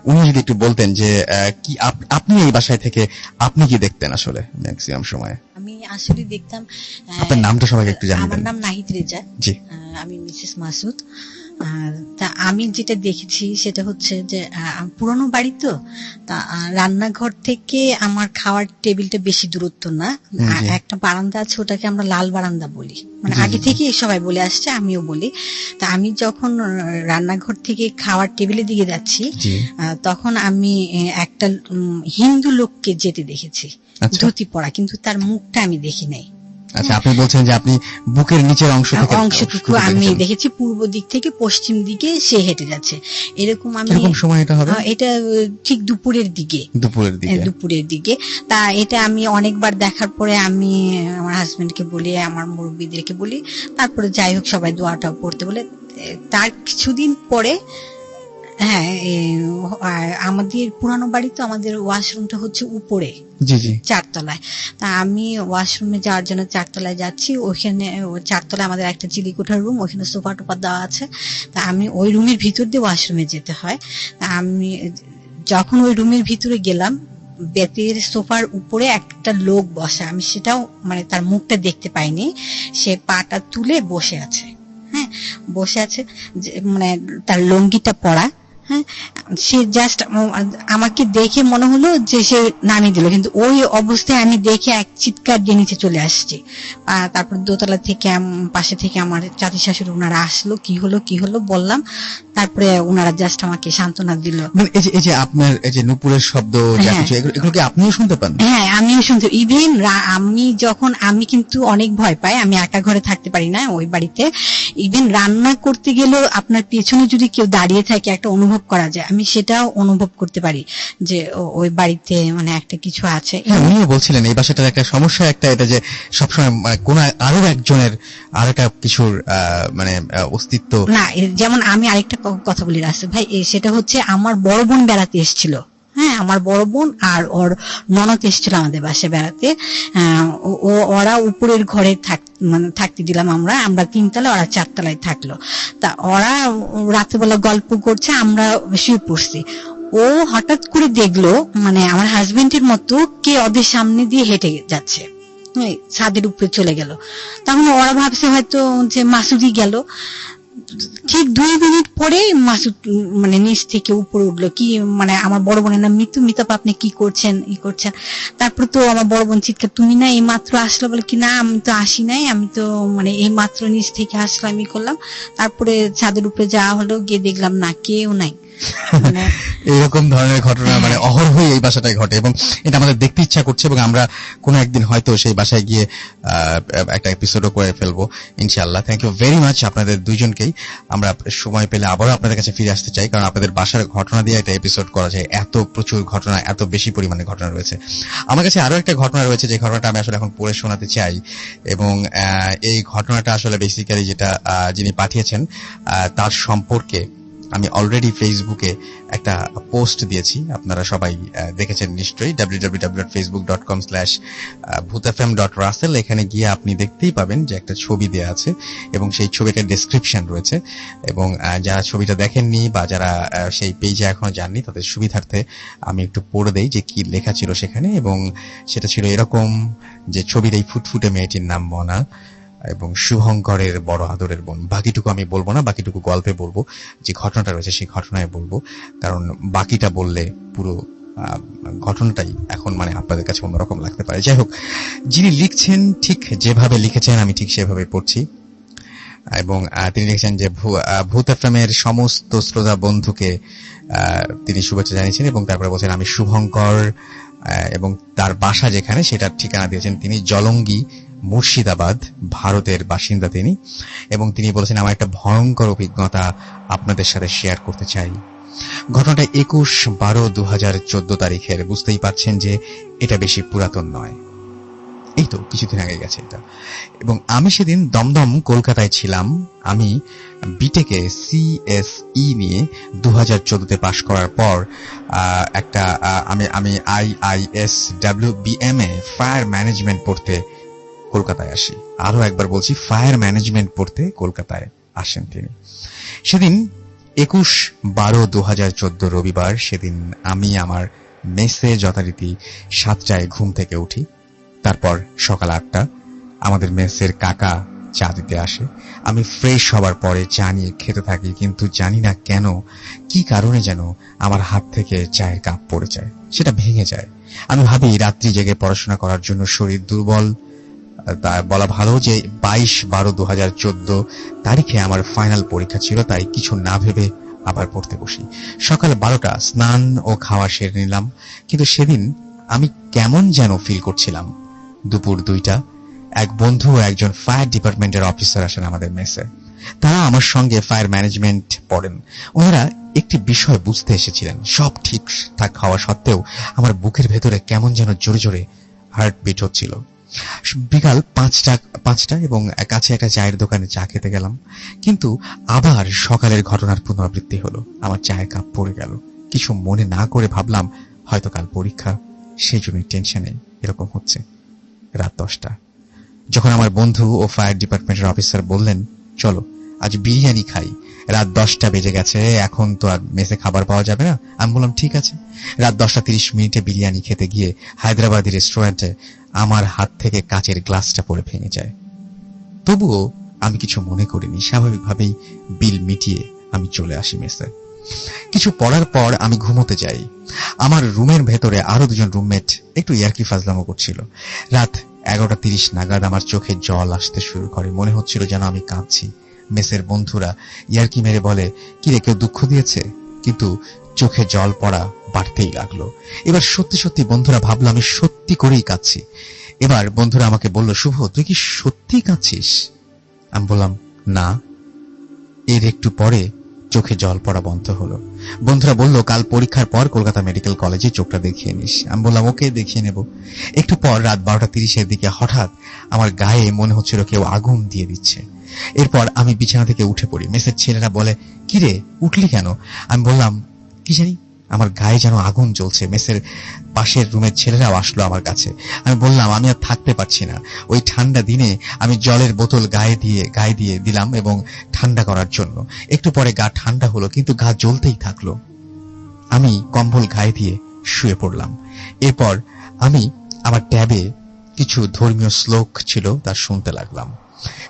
উনি যদি একটু বলতেন যে কি আপনি এই বাসায় থেকে আপনি কি দেখতেন আসলে ম্যাক্সিমাম সময়? আমি আসলে দেখতাম, আপনার নামটা সবাইকে একটু জানাবেন। আমার নাম নাহিদ রেজা। জি। আমি মিসেস মাসুদ। তা আমি যেটা দেখেছি সেটা হচ্ছে যে পুরনো বাড়ি তো, তা রান্নাঘর থেকে আমার খাওয়ার টেবিলটা বেশি দূরত্ব না, একটা বারান্দা আছে, ওটাকে আমরা লাল বারান্দা বলি, মানে আগে থেকে সবাই বলে আসছে, আমিও বলি। তা আমি যখন রান্নাঘর থেকে খাওয়ার টেবিলের দিকে যাচ্ছি তখন আমি একটা হিন্দু লোককে যেতে দেখেছি, ধুতি পরা, কিন্তু তার মুখটা আমি দেখি নাই। আচ্ছা, আপনি বলছেন যে আপনি বুকের নিচের অংশটুকু আমি দেখেছি, পূর্ব দিক থেকে পশ্চিম দিকে সে হেঁটে যাচ্ছে, এরকম আমি। সময় এটা হবে? এটা ঠিক দুপুরের দিকে। তা এটা আমি অনেকবার দেখার পরে আমি আমার হাজবেন্ডকে বলি, আমার মুরব্বীদেরকে বলি, তারপরে যাই হোক সবাই দোয়াটা পড়তে বলে। তার কিছুদিন পরে আমাদের পুরানো বাড়ি তো, আমাদের ওয়াশরুমটা হচ্ছে উপরে, চারতলায়। তা আমি ওয়াশরুমে যাওয়ার জন্য চারতলায় যাচ্ছি, ওইখানে 4তলায় আমাদের একটা চিলিকোঠার রুম, ওইখানে সোফা টোফা দেওয়া আছে। তা আমি ওই রুমের ভিতর দিয়ে ওয়াশরুমে যেতে হয়। তা আমি যখন ওই রুমের ভিতরে গেলাম, বেতের সোফার উপরে একটা লোক বসা, আমি সেটাও মানে তার মুখটা দেখতে পাইনি, সে পাটা তুলে বসে আছে। বসে আছে, মানে তার লুঙ্গিটা পরা। সে জাস্ট আমাকে দেখে মনে হলো যে সে নামিয়ে দিল, কিন্তু ওই অবস্থায় আমি দেখে এক চিৎকার দিয়ে নিচে চলে আসছি। তারপর দোতলা থেকে পাশে থেকে আমার চাচি শাশুড়ি ওনারা আসলো, কি হলো বললাম, তারপরে ওনারা জাস্ট আমাকে সান্ত্বনা দিল। এই যে আপনার এই যে নুপুরের শব্দ, এগুলো কি আপনিও শুনতে পান? হ্যাঁ, আমিও শুনতে। ইভেন আমি কিন্তু অনেক ভয় পাই, আমি একা ঘরে থাকতে পারি না ওই বাড়িতে। ইভেন রান্না করতে গেলেও আপনার পেছনে যদি কেউ দাঁড়িয়ে থাকে একটা অনুভব করা যায়, আমি সেটাও অনুভব করতে পারি যে ওই বাড়িতে মানে একটা কিছু আছে। উনিও বলছিলেন এই বাসাটার একটা সমস্যা এটা যে সবসময় কোন আরো একজনের আর একটা কিছুর মানে অস্তিত্ব না। যেমন আমি আরেকটা কথা বলি রাসেল ভাই, সেটা হচ্ছে আমার বড় বোন বেড়াতে এসেছিল। আমার বড় বোন আর ওর ননদ এসেছিল আমাদের বাসায় বেড়াতে। ওরা উপরের ঘরে থাকতে দিলাম, আমরা 3তলায়, ওরা 4তলায় থাকলো। তা ওরা রাত্রেবেলা গল্প করছে, আমরা শুয়ে পড়ছি। ও হঠাৎ করে দেখলো মানে আমার হাজবেন্ডের মতো কে ওদের সামনে দিয়ে হেঁটে যাচ্ছে, ছাদের উপরে চলে গেল। তখন ওরা ভাবছে হয়তো যে মাসুদই গেল। ঠিক 2 মিনিট পরে মাসুদ মানে নিচ থেকে উপরে উঠলো। কি মানে আমার বড় বোনের নাম মিতাপ, আপনি কি করছেন? তারপর তো আমার বড় বোন চিৎকার, তুমি না এই মাত্র আসলো? বলে কি না, আমি তো আসি নাই, আমি তো মানে এই মাত্র নিচ থেকে আসলাম, আমি করলাম। তারপরে ছাদের উপরে যাওয়া হলো, গিয়ে দেখলাম না, কেউ নাই। এরকম ধরনের ঘটনা মানে অহরহই এই বাসাটায় ঘটে এবং এটা আমাদের দেখতে ইচ্ছা করছে এবং আমরা কোনো একদিন হয়তো সেই বাসায় গিয়ে একটা এপিসোডও করে ফেলবো ইনশাআল্লাহ। থ্যাংক ইউ ভেরি মাচ আপনাদের দুইজনকেই। আমরা সময় পেলে আবারও আপনাদের কাছে ফিরে আসতে চাই, কারণ আপনাদের বাসার ঘটনা দিয়ে একটা এপিসোড করা যায়। এত প্রচুর ঘটনা, এত বেশি পরিমাণে ঘটনা রয়েছে। আমার কাছে আরো একটা ঘটনা রয়েছে, যে ঘটনাটা আমি আসলে এখন পড়ে শোনাতে চাই। এবং এই ঘটনাটা আসলে বেসিক্যালি যেটা যিনি পাঠিয়েছেন তার সম্পর্কে আমি অলরেডি ফেসবুকে একটা পোস্ট দিয়েছি, আপনারা সবাই দেখেছেন নিশ্চয়ই, www.facebook.com/bhutfm.russell। এখানে গিয়ে আপনি দেখতেই পাবেন যে একটা ছবি দেয়া আছে এবং সেই ছবিটার ডেসক্রিপশন রয়েছে। এবং যারা ছবিটা দেখেননি বা যারা সেই পেজে এখনো যাননি তাদের সুবিধার্থে আমি একটু পড়ে দেই যে কি লেখা ছিল সেখানে। এবং সেটা ছিল এরকম যে ছবির এই ফুটফুটে মেয়েটির নাম মনা, এবং শুভঙ্করের বড় আদরের বোন। বাকিটুকু আমি বলবো না, বাকিটুকু গল্পে বলবো, যে ঘটনাটা রয়েছে সেই ঘটনায় বলবো, কারণ বাকিটা বললে পুরো ঘটনাটাই এখন মানে আপনাদের কাছে অন্যরকম লাগতে পারে। যাই হোক, যিনি লিখছেন ঠিক যেভাবে লিখেছেন আমি ঠিক সেভাবে পড়ছি, এবং তিনি লিখেছেন যে ভূত এফএমের সমস্ত শ্রোতা বন্ধুকে তিনি শুভেচ্ছা জানিয়েছেন, এবং তারপরে বলছেন আমি শুভঙ্কর, এবং তার বাসা যেখানে সেটার ঠিকানা দিয়েছেন তিনি জলঙ্গি, মুর্শিদাবাদ, ভারতের বাসিন্দা তিনি, এবং তিনি বলেছেন আমার একটা ভয়ঙ্কর অভিজ্ঞতা আপনাদের সাথে শেয়ার করতে চাই। ঘটনাটা 21/12/2014 তারিখের। বুঝতেই পারছেন যে এটা বেশি পুরাতন নয়, এই তো কিছুদিন আগে গেছে এটা। এবং আমি সেদিন দমদম কলকাতায় ছিলাম। আমি বিটেকে সিএসই নিয়ে 2014-তে পাশ করার পর একটা আমি IISWBM-এ ফায়ার ম্যানেজমেন্ট পড়তে কলকাতায় আসি। আরো একবার বলছি, ফায়ার ম্যানেজমেন্ট পড়তে কলকাতায় আসেন তিনি। সেদিন 21/12/2014 রবিবার, সেদিন আমি আমার মেসে যথারীতি 7টায় ঘুম থেকে উঠি। তারপর সকাল 8টা আমাদের মেসের কাকা চা দিতে আসে। আমি ফ্রেশ হবার পরে চা নিয়ে খেতে থাকি, কিন্তু জানি না কেন, কি কারণে যেন আমার হাত থেকে চায়ের কাপ পড়ে যায়, সেটা ভেঙে যায়। আমি ভাবি রাত্রি জেগে পড়াশোনা করার জন্য শরীর দুর্বল, তা বলা ভালো যে 22/12/2014 তারিখে আমার ফাইনাল পরীক্ষা ছিল, তাই কিছু না ভেবে আবার পড়তে বসি। সকাল 12টা স্নান ও খাওয়া সেরে নিলাম, কিন্তু সেদিন আমি কেমন যেন ফিল করছিলাম। দুপুর 2টা এক বন্ধু ও একজন ফায়ার ডিপার্টমেন্টের অফিসার আসেন আমাদের মেসে। তারা আমার সঙ্গে ফায়ার ম্যানেজমেন্ট পড়েন। ওনারা একটি বিষয় বুঝতে এসেছিলেন। সব ঠিকঠাক হওয়া সত্ত্বেও আমার বুকের ভেতরে কেমন যেন জোরে জোরে হার্টবিট হচ্ছিল। বিকাল 5টা এবং কাছে একটা চায়ের দোকানে চা খেতে গেলাম, কিন্তু আবার সকালের ঘটনার পুনরাবৃত্তি হলো। আমার চায়ের কাপ পড়ে গেল। কিছু মনে না করে ভাবলাম হয়তো কাল পরীক্ষা, সেই জন্যই টেনশনে এরকম হচ্ছে। রাত 10টা যখন আমার বন্ধু ও ফায়ার ডিপার্টমেন্টের অফিসার বললেন চলো আজ বিরিয়ানি খাই, রাত 10টা বেজে গেছে, এখন তো আর মেসে খাবার পাওয়া যাবে না। আমি বললাম ঠিক আছে। রাত 10:30 বিরিয়ানি খেতে গিয়ে হায়দ্রাবাদি রেস্টুরেন্টে আমার হাত থেকে কাচের গ্লাসটা পড়ে ভেঙে যায়। তবুও আমি কিছু মনে করিনি, স্বাভাবিকভাবেই বিল মিটিয়ে আমি চলে আসি মেসে। কিছু পড়ার পর আমি ঘুমোতে যাই। আমার রুমের ভেতরে আরো 2জন রুমমেট একটু ইয়ার্কি ফাজলামো করছিল। রাত 11:30 নাগাদ আমার চোখে জল আসতে শুরু করে, মনে হচ্ছিল যেন আমি কাঁদছি। মেসের বন্ধুরা ইয়ার্কি মেরে বলে কি রে, কেউ দুঃখ দিয়েছে? কিন্তু চোখে জল পড়া বাড়তেই লাগলো। এবার সত্যি সত্যি বন্ধুরা ভাবলো আমি সত্যি করেই কাঁদছি। এবার বন্ধুরা আমাকে বলল, শুভ তুই কি সত্যি কাঁদছিস? আমি বললাম না। এর একটু পরে চোখে জল পড়া বন্ধ হলো। বন্ধুরা বলল কাল পরীক্ষার পর কলকাতা মেডিকেল কলেজে চোখটা দেখিয়ে নিস। আমি বললাম ওকে, দেখিয়ে নেব। একটু পর রাত 12:30 দিকে হঠাৎ আমার গায়ে মনে হচ্ছিল কেউ আগুন দিয়ে দিচ্ছে। এরপর আমি বিছানা থেকে উঠে পড়ি। মেসের ছেলেরা বলে কি রে উঠলি কেন? আমি বললাম কি জানি, আমার গায়ে যেন আগুন জ্বলছে। মেসের পাশের রুমের ছেলেরাও আসলো আমার কাছে। আমি বললাম আমি আর থাকতে পারছি না। ওই ঠান্ডা দিনে আমি জলের বোতল গায়ে দিয়ে দিলাম এবং ঠান্ডা করার জন্য। একটু পরে গা ঠান্ডা হলো, কিন্তু গা জ্বলতেই থাকলো। আমি কম্বল গায়ে দিয়ে শুয়ে পড়লাম। এরপর আমি আমার ট্যাবে কিছু ধর্মীয় শ্লোক ছিল তা শুনতে লাগলাম।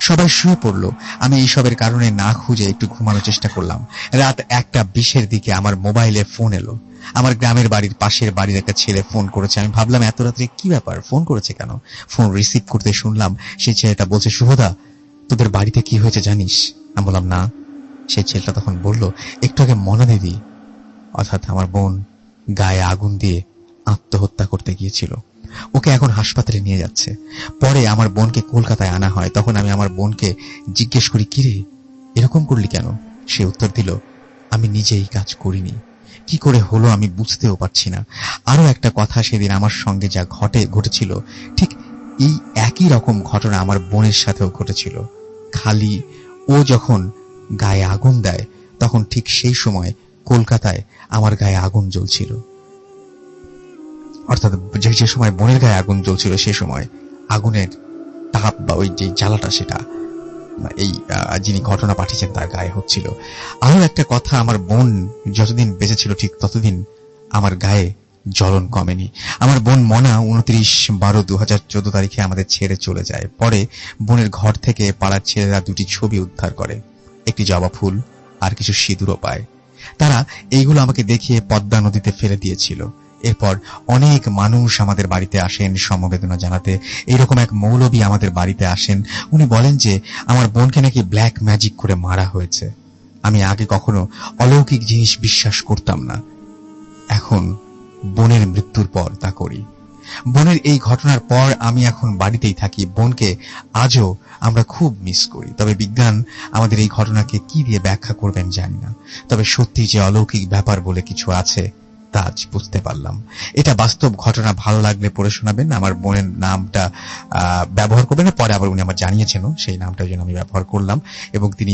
সবাই শুয়ে পড়লো। আমি এইসবের কারণে না খুঁজে একটু ঘুমানোর চেষ্টা করলাম। রাত 1:20 দিকে আমার মোবাইলে ফোন এলো। আমার গ্রামের বাড়ির পাশের বাড়ির একটা ছেলে ফোন করেছে। আমি ভাবলাম এত রাত্রে কি ব্যাপার, ফোন করেছে কেন? ফোন রিসিভ করতে শুনলাম সেই ছেলেটা বলছে, শুভদা তোদের বাড়িতে কি হয়েছে জানিস? আমি বললাম না। সেই ছেলেটা তখন বলল, একটু আগে মনা দিদি অর্থাৎ আমার বোন গায়ে আগুন দিয়ে আত্মহত্যা করতে গিয়েছিল। ওকে এখন হাসপাতালে নিয়ে যাচ্ছে। পরে আমার বোনকে কলকাতায় আনা হয়। তখন আমি আমার বোনকে জিজ্ঞেস করি, কিরে এরকম করলি কেন? সে উত্তর দিল, আমি নিজেই কাজ করিনি, কি করে হলো আমি বুঝতেও পারছি না। আরো একটা কথা, সেদিন আমার সঙ্গে যা ঘটেছিল ঠিক এই একই রকম ঘটনা আমার বোনের সাথেও ঘটেছিল। খালি ও যখন গায়ে আগুন দেয় তখন ঠিক সেই সময় কলকাতায় আমার গায়ে আগুন জ্বলছিল। অর্থাৎ যে সময় বোনের গায়ে আগুন জ্বলছিল সে সময় আগুনের তাপ বা ওই যে জ্বালাটা সেটা এই যিনি ঘটনা পাঠিয়েছেন তার গায়ে হচ্ছিল। আরো একটা কথা, আমার বোন যতদিন বেঁচে ছিল ঠিক ততদিন আমার গায়ে জ্বলন কমেনি। আমার বোন মনা 29/12/2014 তারিখে আমাদের ছেড়ে চলে যায়। পরে বোনের ঘর থেকে পাড়ার ছেলেরা 2টি ছবি উদ্ধার করে, একটি জবা ফুল আর কিছু সিঁদুরও পায়। তারা এইগুলো আমাকে দেখিয়ে পদ্মা নদীতে ফেলে দিয়েছিল। এরপর অনেক মানুষ আমাদের বাড়িতে আসেন সমবেদনা জানাতে। এরকম এক মৌলবী আমাদের বাড়িতে আসেন। উনি বলেন যে আমার বোনকে নাকি ব্ল্যাক ম্যাজিক করে মারা হয়েছে। আমি আগে কখনো অলৌকিক জিনিস বিশ্বাস করতাম না, এখন বোনের মৃত্যুর পর তা করি। বোনের এই ঘটনার পর আমি এখন বাড়িতেই থাকি। বোনকে আজও আমরা খুব মিস করি। তবে বিজ্ঞান আমাদের এই ঘটনাকে কি দিয়ে ব্যাখ্যা করবেন জানি না। তবে সত্যি যে অলৌকিক ব্যাপার বলে কিছু আছে তা আজ বুঝতে পারলাম। এটা বাস্তব ঘটনা, ভালো লাগলে পড়ে শোনাবেন। আমার বোনের নামটা ব্যবহার করবেন না, পরে আবার উনি আমার জানিয়েছেন সেই নামটার জন্য আমি ব্যবহার করলাম। এবং তিনি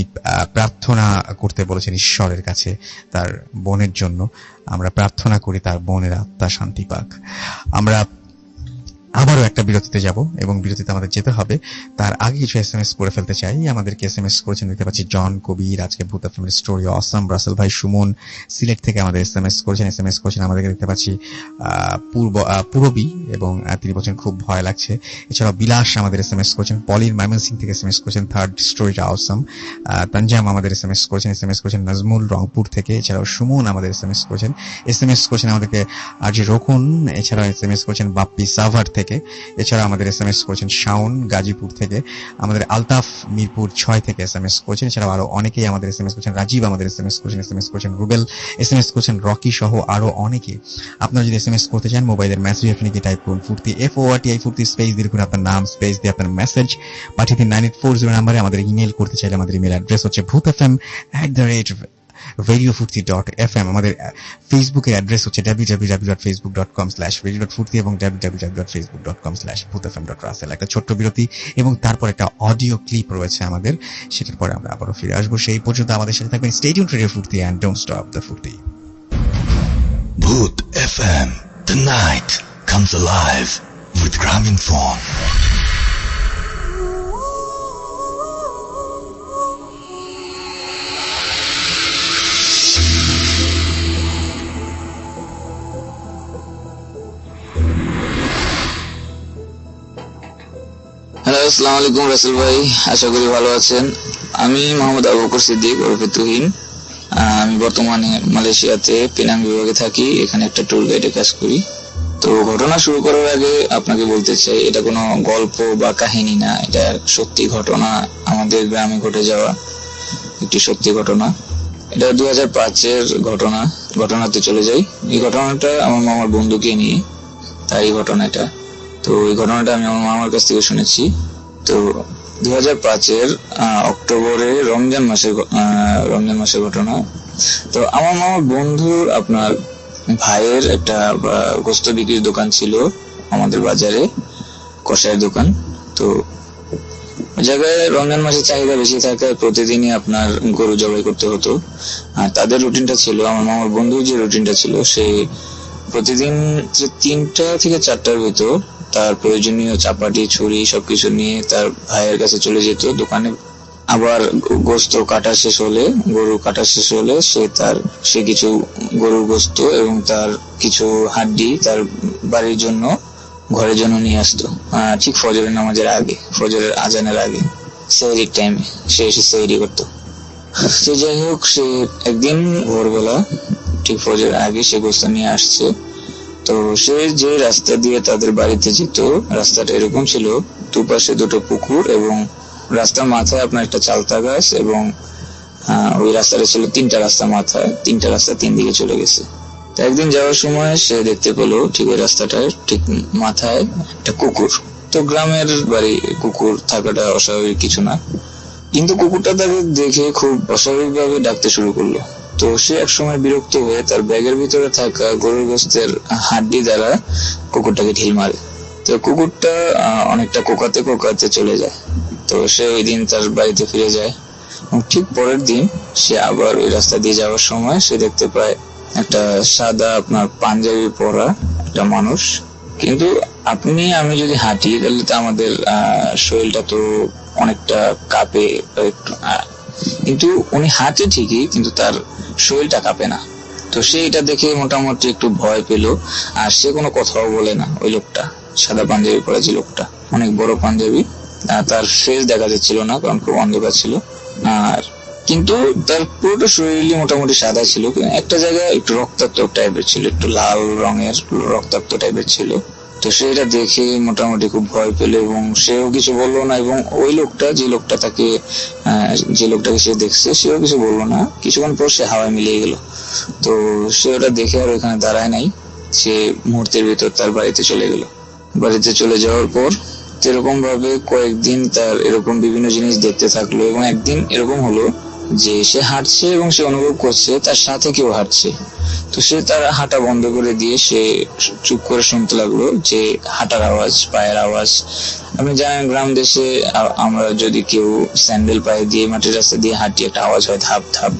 প্রার্থনা করতে বলেছেন ঈশ্বরের কাছে তার বোনের জন্য। আমরা প্রার্থনা করি তার বোনের আত্মা শান্তি পাক। আমরা আবারও একটা বিরতিতে যাব এবং বিরতিতে আমাদের যেতে হবে। তার আগে কিছু SMS করে ফেলতে চাই। আমাদেরকে SMS করেছেন, দেখতে পাচ্ছি জন কবির, আজকে ভূত এফএমের স্টোরি অসাম। রাসেল ভাই সুমন সিলেট থেকে আমাদের SMS করেছেন আমাদেরকে, দেখতে পাচ্ছি পূরবী, এবং তিনি বলছেন খুব ভয় লাগছে। এছাড়াও বিলাস আমাদের SMS করেছেন, পলিন ময়মনসিং থেকে SMS করেছেন থার্ড স্টোরিটা অসাম। তানজাম আমাদের SMS করেছেন নাজমুল রংপুর থেকে। এছাড়াও সুমন আমাদের SMS করেছেন আমাদেরকে আরজি রকুন। এছাড়াও SMS করেছেন বাপ্পি সাভার থেকে। এছাড়া আমাদের SMS করেছেন শাওন গাজীপুর থেকে। আমাদের আলতাফ মিরপুর 6 থেকে SMS করেছেন। এছাড়াও আরো অনেকেই আমাদের SMS করেছেন। রাজীব আমাদের SMS করেছেন রুবেল SMS করেছেন, রকি সহ আরো অনেকে। আপনারা যদি SMS করতে চান মোবাইলের মেসেজ আপনি টাইপ করুন ফুর্তি FORTI ফুর্তি স্পেস দিয়ে লিখুন আপনার নাম, স্পেস দিয়ে আপনার মেসেজ পাঠিয়ে দিন 9840 নম্বরে। আমাদের ইমেল করতে চাইলে আমাদের ইমেল অ্যাড্রেস হচ্ছে bhutfm@radiofurti.fm। আমাদের ফেসবুকের অ্যাড্রেস হচ্ছে www.facebook.com/radio.furti এবং www.facebook.com/bhutfm.russell। একটা ছোট্ট বিরতি এবং তারপর একটা অডিও ক্লিপ রয়েছে আমাদের, সেটার পরে আমরা আবারও ফিরে আসবো। সেই পর্যন্ত আমাদের সাথে থাকবেন। স্টে টিউনড রেডিও ফুর্তি এন্ড ডোন্ট স্টপ দ্য ফুর্তি। Bhoot FM. The night comes alive with Gramophone. Hello, আসসালামু আলাইকুম রাসেল ভাই, আশা করি ভালো আছেন। আমি মোহাম্মদ আবু বকর সিদ্দিক ওরফে তুহিন। আমি বর্তমানে মালয়েশিয়াতে পেনাং বিভাগে থাকি, এখানে একটা ট্যুর গাইডে কাজ করি। তো ঘটনা শুরু করার আগে আপনাকে বলতে চাই, এটা কোনো গল্প বা কাহিনী না, এটা সত্যি ঘটনা, আমাদের গ্রামে ঘটে যাওয়া একটি সত্যি ঘটনা। এটা 2005-এর ঘটনাতে চলে যাই। এই ঘটনাটা আমার মামার বন্ধুকে নিয়ে, তাই এই ঘটনাটা। তো এই ঘটনাটা আমি আমার মামার কাছ থেকে শুনেছি। তো 2005-এর অক্টোবরে রমজান মাসের ঘটনা। তো আমার মামার বন্ধুর আপনার ভাইয়ের একটা গোস্ত বিক্রির দোকান ছিল আমাদের বাজারে, কষায়ের দোকান। তো ওই জায়গায় রমজান মাসে চাহিদা বেশি থাকায় প্রতিদিনই আপনার গরু জবাই করতে হতো। আর তাদের রুটিনটা ছিল, আমার মামার বন্ধুর যে রুটিনটা ছিল, সে প্রতিদিন 3টা থেকে 4টার ভিতর তার প্রয়োজনীয় চাপাটি, ছুরি সবকিছু নিয়ে তার ভাইয়ের কাছে চলে যেত দোকানে। আবার গোস্ত কাটা শেষ হলে, গরু কাটা শেষ হলে সে কিছু গরুর গোস্ত এবং তার কিছু হাড্ডি তার বাড়ির জন্য, ঘরের জন্য নিয়ে আসতো। ঠিক ফজরের নামাজের আগে, ফজরের আজানের আগে, সেহরির টাইমে সে এসে সেহরি করতো। সে যাই হোক, সে একদিন ভোরবেলা ঠিক ফজরের আগে সে গোস্ত নিয়ে আসছে। তো সে যে রাস্তা দিয়ে তাদের বাড়িতে যেত, রাস্তাটা এরকম ছিল, দুপাশে 2টো পুকুর এবং রাস্তার মাথায় আপনার একটা চালতা গাছ, এবং ওই রাস্তাটা ছিল 3টা রাস্তা মাথায়, 3টা রাস্তা 3 দিকে চলে গেছে। তো একদিন যাওয়ার সময় সে দেখতে পেলো ঠিক ওই রাস্তাটার ঠিক মাথায় একটা কুকুর। তো গ্রামের বাড়ি, কুকুর থাকাটা অস্বাভাবিক কিছু না, কিন্তু কুকুরটা তাকে দেখে খুব অস্বাভাবিকভাবে ডাকতে শুরু করলো। তো সে একসময় বিরক্ত হয়ে তার ব্যাগের ভিতরে থাকা গরুর গোস্তের হাড্ডি দ্বারা কুকুরটাকে ঢিল মারে। তো কুকুরটা অনেকটা কোকাতে চলে যায়। তো সে ওই দিন তার বাড়িতে ফিরে যায়। ঠিক পরের দিন সে আবার ওই রাস্তা দিয়ে যাওয়ার সময় সে দেখতে পায় একটা সাদা আপনার পাঞ্জাবি পরা একটা মানুষ। কিন্তু আমি যদি হাঁটি তাহলে তো আমাদের শরীরটা তো অনেকটা কাঁপে, কিন্তু উনি হাঁটে ঠিকই, কিন্তু তার শরীরটা কাঁপে না। তো সে এটা দেখে মোটামুটি একটু ভয় পেল, আর সে কোনো কথাও বলে না। ওই লোকটা, সাদা পাঞ্জাবি পরা যে লোকটা, অনেক বড় পাঞ্জাবি, তার ফেস দেখা যাচ্ছিল না কারণ খুব অন্ধকার ছিল, আর কিন্তু তার পুরোটা শরীরই মোটামুটি সাদা ছিল, একটা জায়গায় একটু রক্তাক্ত টাইপের ছিল, একটু লাল রঙের রক্তাক্ত টাইপের ছিল। তো সে এটা দেখে মোটামুটি খুব ভয় পেল এবং সেও কিছু বললো না, এবং ওই লোকটা যে লোকটাকে সে দেখছে সেও কিছু বললো না। কিছুক্ষণ পর সে হাওয়ায় মিলিয়ে গেল। তো সে ওটা দেখে আর ওখানে দাঁড়ায় নাই, সে মুহূর্তের ভিতর তার বাড়িতে চলে গেল। বাড়িতে চলে যাওয়ার পর এরকম ভাবে কয়েকদিন তার এরকম বিভিন্ন জিনিস দেখতে থাকলো, এবং একদিন এরকম হলো যে সে হাঁটছে এবং সে অনুভব করছে তার সাথে কেউ হাঁটছে। তো সে তার হাঁটা বন্ধ করে দিয়ে সে চুপ করে শুনতে লাগলো যে হাঁটার আওয়াজ, পায়ের আওয়াজ। আপনি জানেন গ্রাম দেশে আমরা যদি কেউ স্যান্ডেল পায়ে দিয়ে মাটির রাস্তা দিয়ে হাঁটি, একটা আওয়াজ হয় ধাপ ধাপ।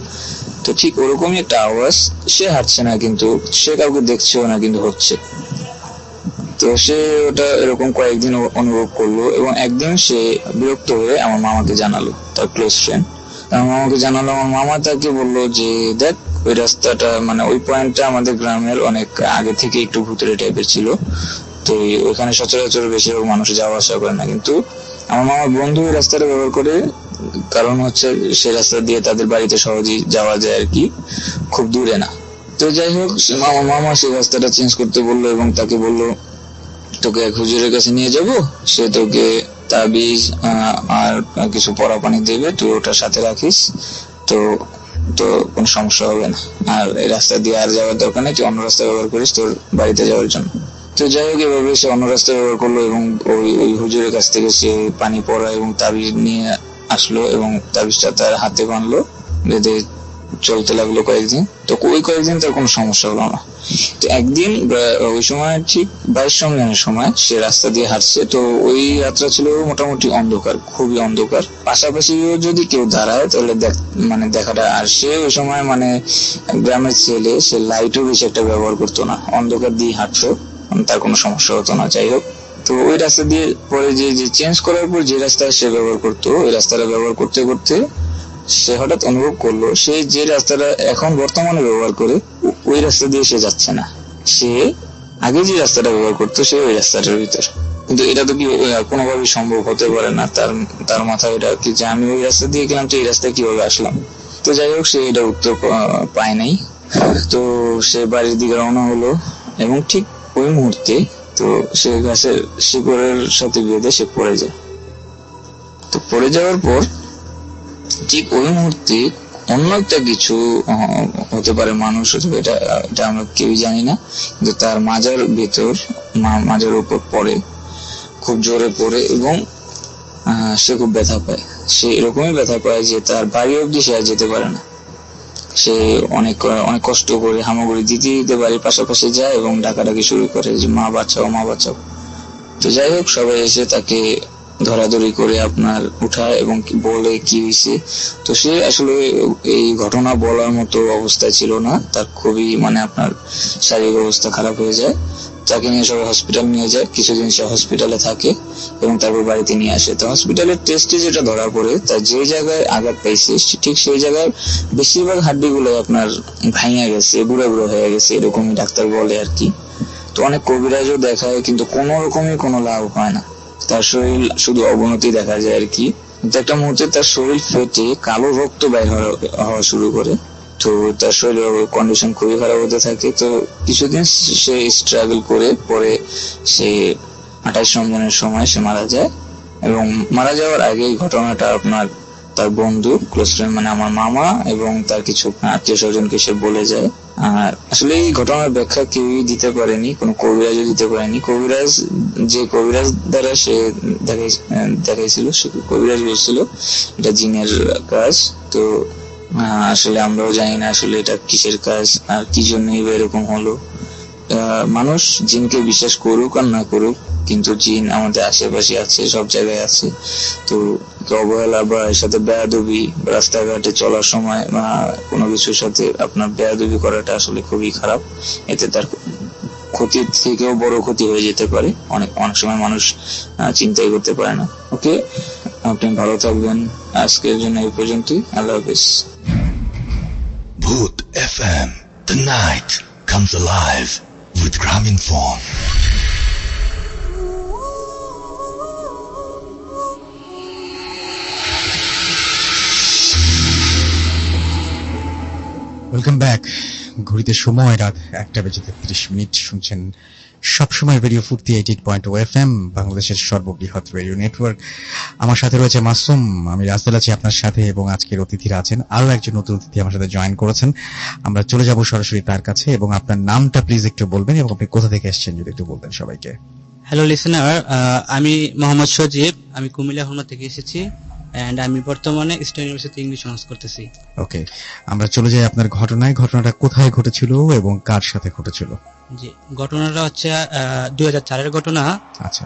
তো ঠিক ওরকমই একটা আওয়াজ, সে হাঁটছে না কিন্তু সে কাউকে দেখছেও না, কিন্তু হচ্ছে। তো সে ওটা এরকম কয়েকদিন অনুভব করলো, এবং একদিন সে বিরক্ত হয়ে আমার মামাকে জানালো, তার ক্লোজ ফ্রেন্ড। আমার মামাকে জানালো, আমার মামা তাকে বললো যে দেখ ওই রাস্তাটা, মানে ওই পয়েন্টটা আমাদের গ্রামের অনেক আগে থেকে একটু ভুতুড়ে টাইপের ছিল, তো ওইখানে সচরাচর বেশিরভাগ মানুষ যাওয়া আসা করে না। কিন্তু আমার মামার বন্ধু ওই রাস্তাটা ব্যবহার করে, কারণ হচ্ছে সে রাস্তা দিয়ে তাদের বাড়িতে সহজেই যাওয়া যায় আর কি, খুব দূরে না। তো যাই হোক, আমার মামা সেই রাস্তাটা চেঞ্জ করতে বললো এবং তাকে বললো তোকে এক হুজুরের কাছে নিয়ে যাব, সে তোকে তাবিজ আর কিছু পরা পানি দেবে, তুই ওটার সাথে রাখিস, তো তো কোনো সমস্যা হবে না। আর এই রাস্তা দিয়ে আর যাওয়ার দরকার নেই, তুই অন্য রাস্তা ব্যবহার করিস তোর বাড়িতে যাওয়ার জন্য। তো যাই হোক, এভাবে সে অন্য রাস্তা ব্যবহার করলো এবং ওই হুজুরের কাছ থেকে সে পানি পড়া এবং তাবিজ নিয়ে আসলো, এবং তাবিজটা তার হাতে বাঁধলো, বেঁধে চলতে লাগলো কয়েকদিন। তো ওই কয়েকদিন তার কোনো সমস্যা হলো না। তো একদিন ওই সময় ঠিক 22 রমজানের সময় সে রাস্তা দিয়ে হাঁটছে। তো ওই রাতটা ছিল মোটামুটি অন্ধকার, খুবই অন্ধকার, পাশাপাশি যদি কেউ দাঁড়ায় তাহলে মানে দেখাটা। আর সে ওই সময় মানে গ্রামের ছেলে, সে লাইটও বেশি একটা ব্যবহার করতো না, অন্ধকার দিয়ে হাঁটতো, তার কোনো সমস্যা হতো না। যাই হোক, তো ওই রাস্তা দিয়ে পরে যে চেঞ্জ করার পর যে রাস্তায় সে ব্যবহার করতো, ওই রাস্তাটা ব্যবহার করতে করতে সে হঠাৎ অনুভব করলো সে যে রাস্তাটা এখন বর্তমানে ব্যবহার করে ওই রাস্তা দিয়ে সে যাচ্ছে না, সে আগে যে রাস্তাটা ব্যবহার করতো সে ওই রাস্তাটার ভিতর। কিন্তু এটা তো কি কোনোভাবেই সম্ভব হতে পারে না, তার মাথায় এটা কি যে আমি ওই রাস্তা দিয়ে গেলাম, তো এই রাস্তায় কিভাবে আসলাম। তো যাই হোক, সে এটা উত্তর পায় নাই। তো সে বাড়ির দিকে রওনা হলো, এবং ঠিক ওই মুহূর্তে তো সে গাছের শিকড়ের সাথে বেঁধে সে পড়ে যায়। তো পড়ে যাওয়ার পর ঠিক ওই মুহূর্তে অন্য একটা কিছু হতে পারে, মানুষ হতে পারে, এটা আমরা কেউই জানি না, কিন্তু তার মাজার উপর পড়ে, খুব জোরে পড়ে, এবং সে খুব ব্যথা পায়। সে এরকমই ব্যথা পায় যে তার বাড়ি অবধি সে আর যেতে পারে না। সে অনেক কষ্ট করে হামাগুড়ি দিতে বাড়ির পাশাপাশি যায় এবং ডাকাডাকি শুরু করে যে মা বাঁচাও, মা বাঁচাও। তো যাই হোক, সবাই এসে তাকে ধরাধরি করে আপনার উঠায় এবং বলে কি হয়েছে। তো সে আসলে এই ঘটনা বলার মতো অবস্থায় ছিল না, তার খুবই মানে আপনার শারীরিক অবস্থা খারাপ হয়ে যায়। তাকে নিয়ে সবাই হসপিটাল নিয়ে যায়, কিছুদিন সে হসপিটালে থাকে এবং তারপর বাড়িতে নিয়ে আসে। তো হসপিটালের টেস্টে যেটা ধরা পড়ে, তার যে জায়গায় আঘাত পাইছে ঠিক সেই জায়গায় বেশিরভাগ হাড্ডিগুলো আপনার ভাঙিয়া গেছে, বুড়ো বুড়ো হয়ে গেছে, এরকমই ডাক্তার বলে আর কি। তো অনেক কবিরাজও দেখায়, কিন্তু কোনো রকমই কোনো লাভ হয় না, তার শরীর শুধু অবনতি দেখা যায় আর কি। কিন্তু একটা মুহূর্তে তার শরীর ফেটে কালো রক্ত বের হওয়া শুরু করে। তো তার শরীরের কন্ডিশন খুবই খারাপ হতে থাকে। তো কিছুদিন সে স্ট্রাগল করে পরে সে 28 রমজানের সময় সে মারা যায়। এবং মারা যাওয়ার আগে এই ঘটনাটা আপনার তার বন্ধু, ক্লোজ ফ্রেন্ড মানে আমার মামা এবং তার কিছু আত্মীয় স্বজনকে সে বলে যায়। আর আসলে এই ঘটনার ব্যাখ্যা কেউই দিতে পারেনি, কোনো কবিরাজও দিতে পারেনি। যে কবিরাজ দ্বারা সে দেখাইছিল, সে কবিরাজ বলছিল এটা জিনের কাজ। তো আসলে আমরাও জানি না আসলে এটা কিসের কাজ আর কি জন্যই এরকম হলো। মানুষ জিনকে বিশ্বাস করুক আর না করুক, কিন্তু জিন আমাদের আশেপাশে আছে, সব জায়গায় আছে। তো অবহেলা বা এর সাথে বেয়াদবি, রাস্তাঘাটে চলার সময় বা কোনো কিছুর সাথে আপনার বেয়াদবি করাটা আসলে খুবই খারাপ। এতে তার ক্ষতির থেকেও বড় ক্ষতি হয়ে যেতে পারে, অনেক সময় মানুষ চিন্তাই করতে পারে না। ওকে, আপনি ভালো থাকবেন। আজকের জন্য এই পর্যন্তই। আল্লাহ হাফেজ। Bhoot FM, The night comes alive with Gramophone. Welcome back. ঘড়িতে সময় রাত 1:33 শুনছেন সবসময় রেডিও ফুর্তি 88.0 FM, বাংলাদেশের সর্ববৃহৎ রেডিও নেটওয়ার্ক। আমার সাথে রয়েছে মাসুম, আমি রাসেল আছি আপনার সাথে, এবং আজকের অতিথিরা আছেন, আরো একজন নতুন অতিথি আমার সাথে জয়েন করেছেন। আমরা চলে যাব সরাসরি তার কাছে, এবং আপনার নামটা প্লিজ একটু বলবেন এবং আপনি কোথা থেকে এসেছেন যদি একটু বলতেন সবাইকে। হ্যালো লিসেনার, আমি মোহাম্মদ সজীব, আমি কুমিল্লা খুলনা থেকে এসেছি এন্ড আমি বর্তমানে ইস্টার্ন ইউনিভার্সিটি ইংলিশ অনার্স করতেছি। ওকে, আমরা চলে যাই আপনার ঘটনায়। ঘটনাটা কোথায় ঘটেছিল এবং কার সাথে ঘটেছিল? জি, ঘটনাটা হচ্ছে 2004-এর ঘটনা। আচ্ছা,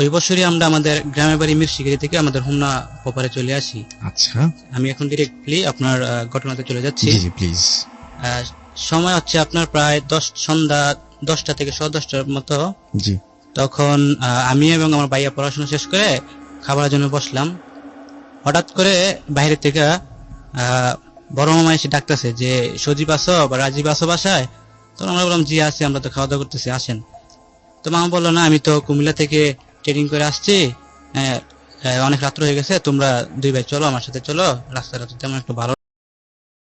ওই বছরই আমরা আমাদের গ্রামের বাড়ি মিরশিগিরি থেকে আমাদের হোমনা পপারে চলে আসি। আচ্ছা, আমি এখন ডিরেক্টলি আপনার ঘটনাতে চলে যাচ্ছি। জি জি প্লিজ। সময় হচ্ছে আপনার প্রায় সন্ধ্যা 10টা থেকে 10:30টার মতো। জি। তখন আমি এবং আমার ভাইয়া পড়াশোনা শেষ করে খাবারের জন্য বসলাম। হঠাৎ করে বাইরে থেকে বড় মামা এসে ডাকতেছে যে সজীব আসো বা রাজীব আসো বাসায়। তখন আমরা বললাম জি আছি, আমরা তো খাওয়া দাওয়া করতেছি, আসেন। তো মামা বললো না, আমি তো কুমিল্লা থেকে ট্রেনিং করে আসছি, অনেক রাত্র হয়ে গেছে, তোমরা দুই ভাই চলো আমার সাথে চলো, রাস্তাটা তো তেমন একটু ভালো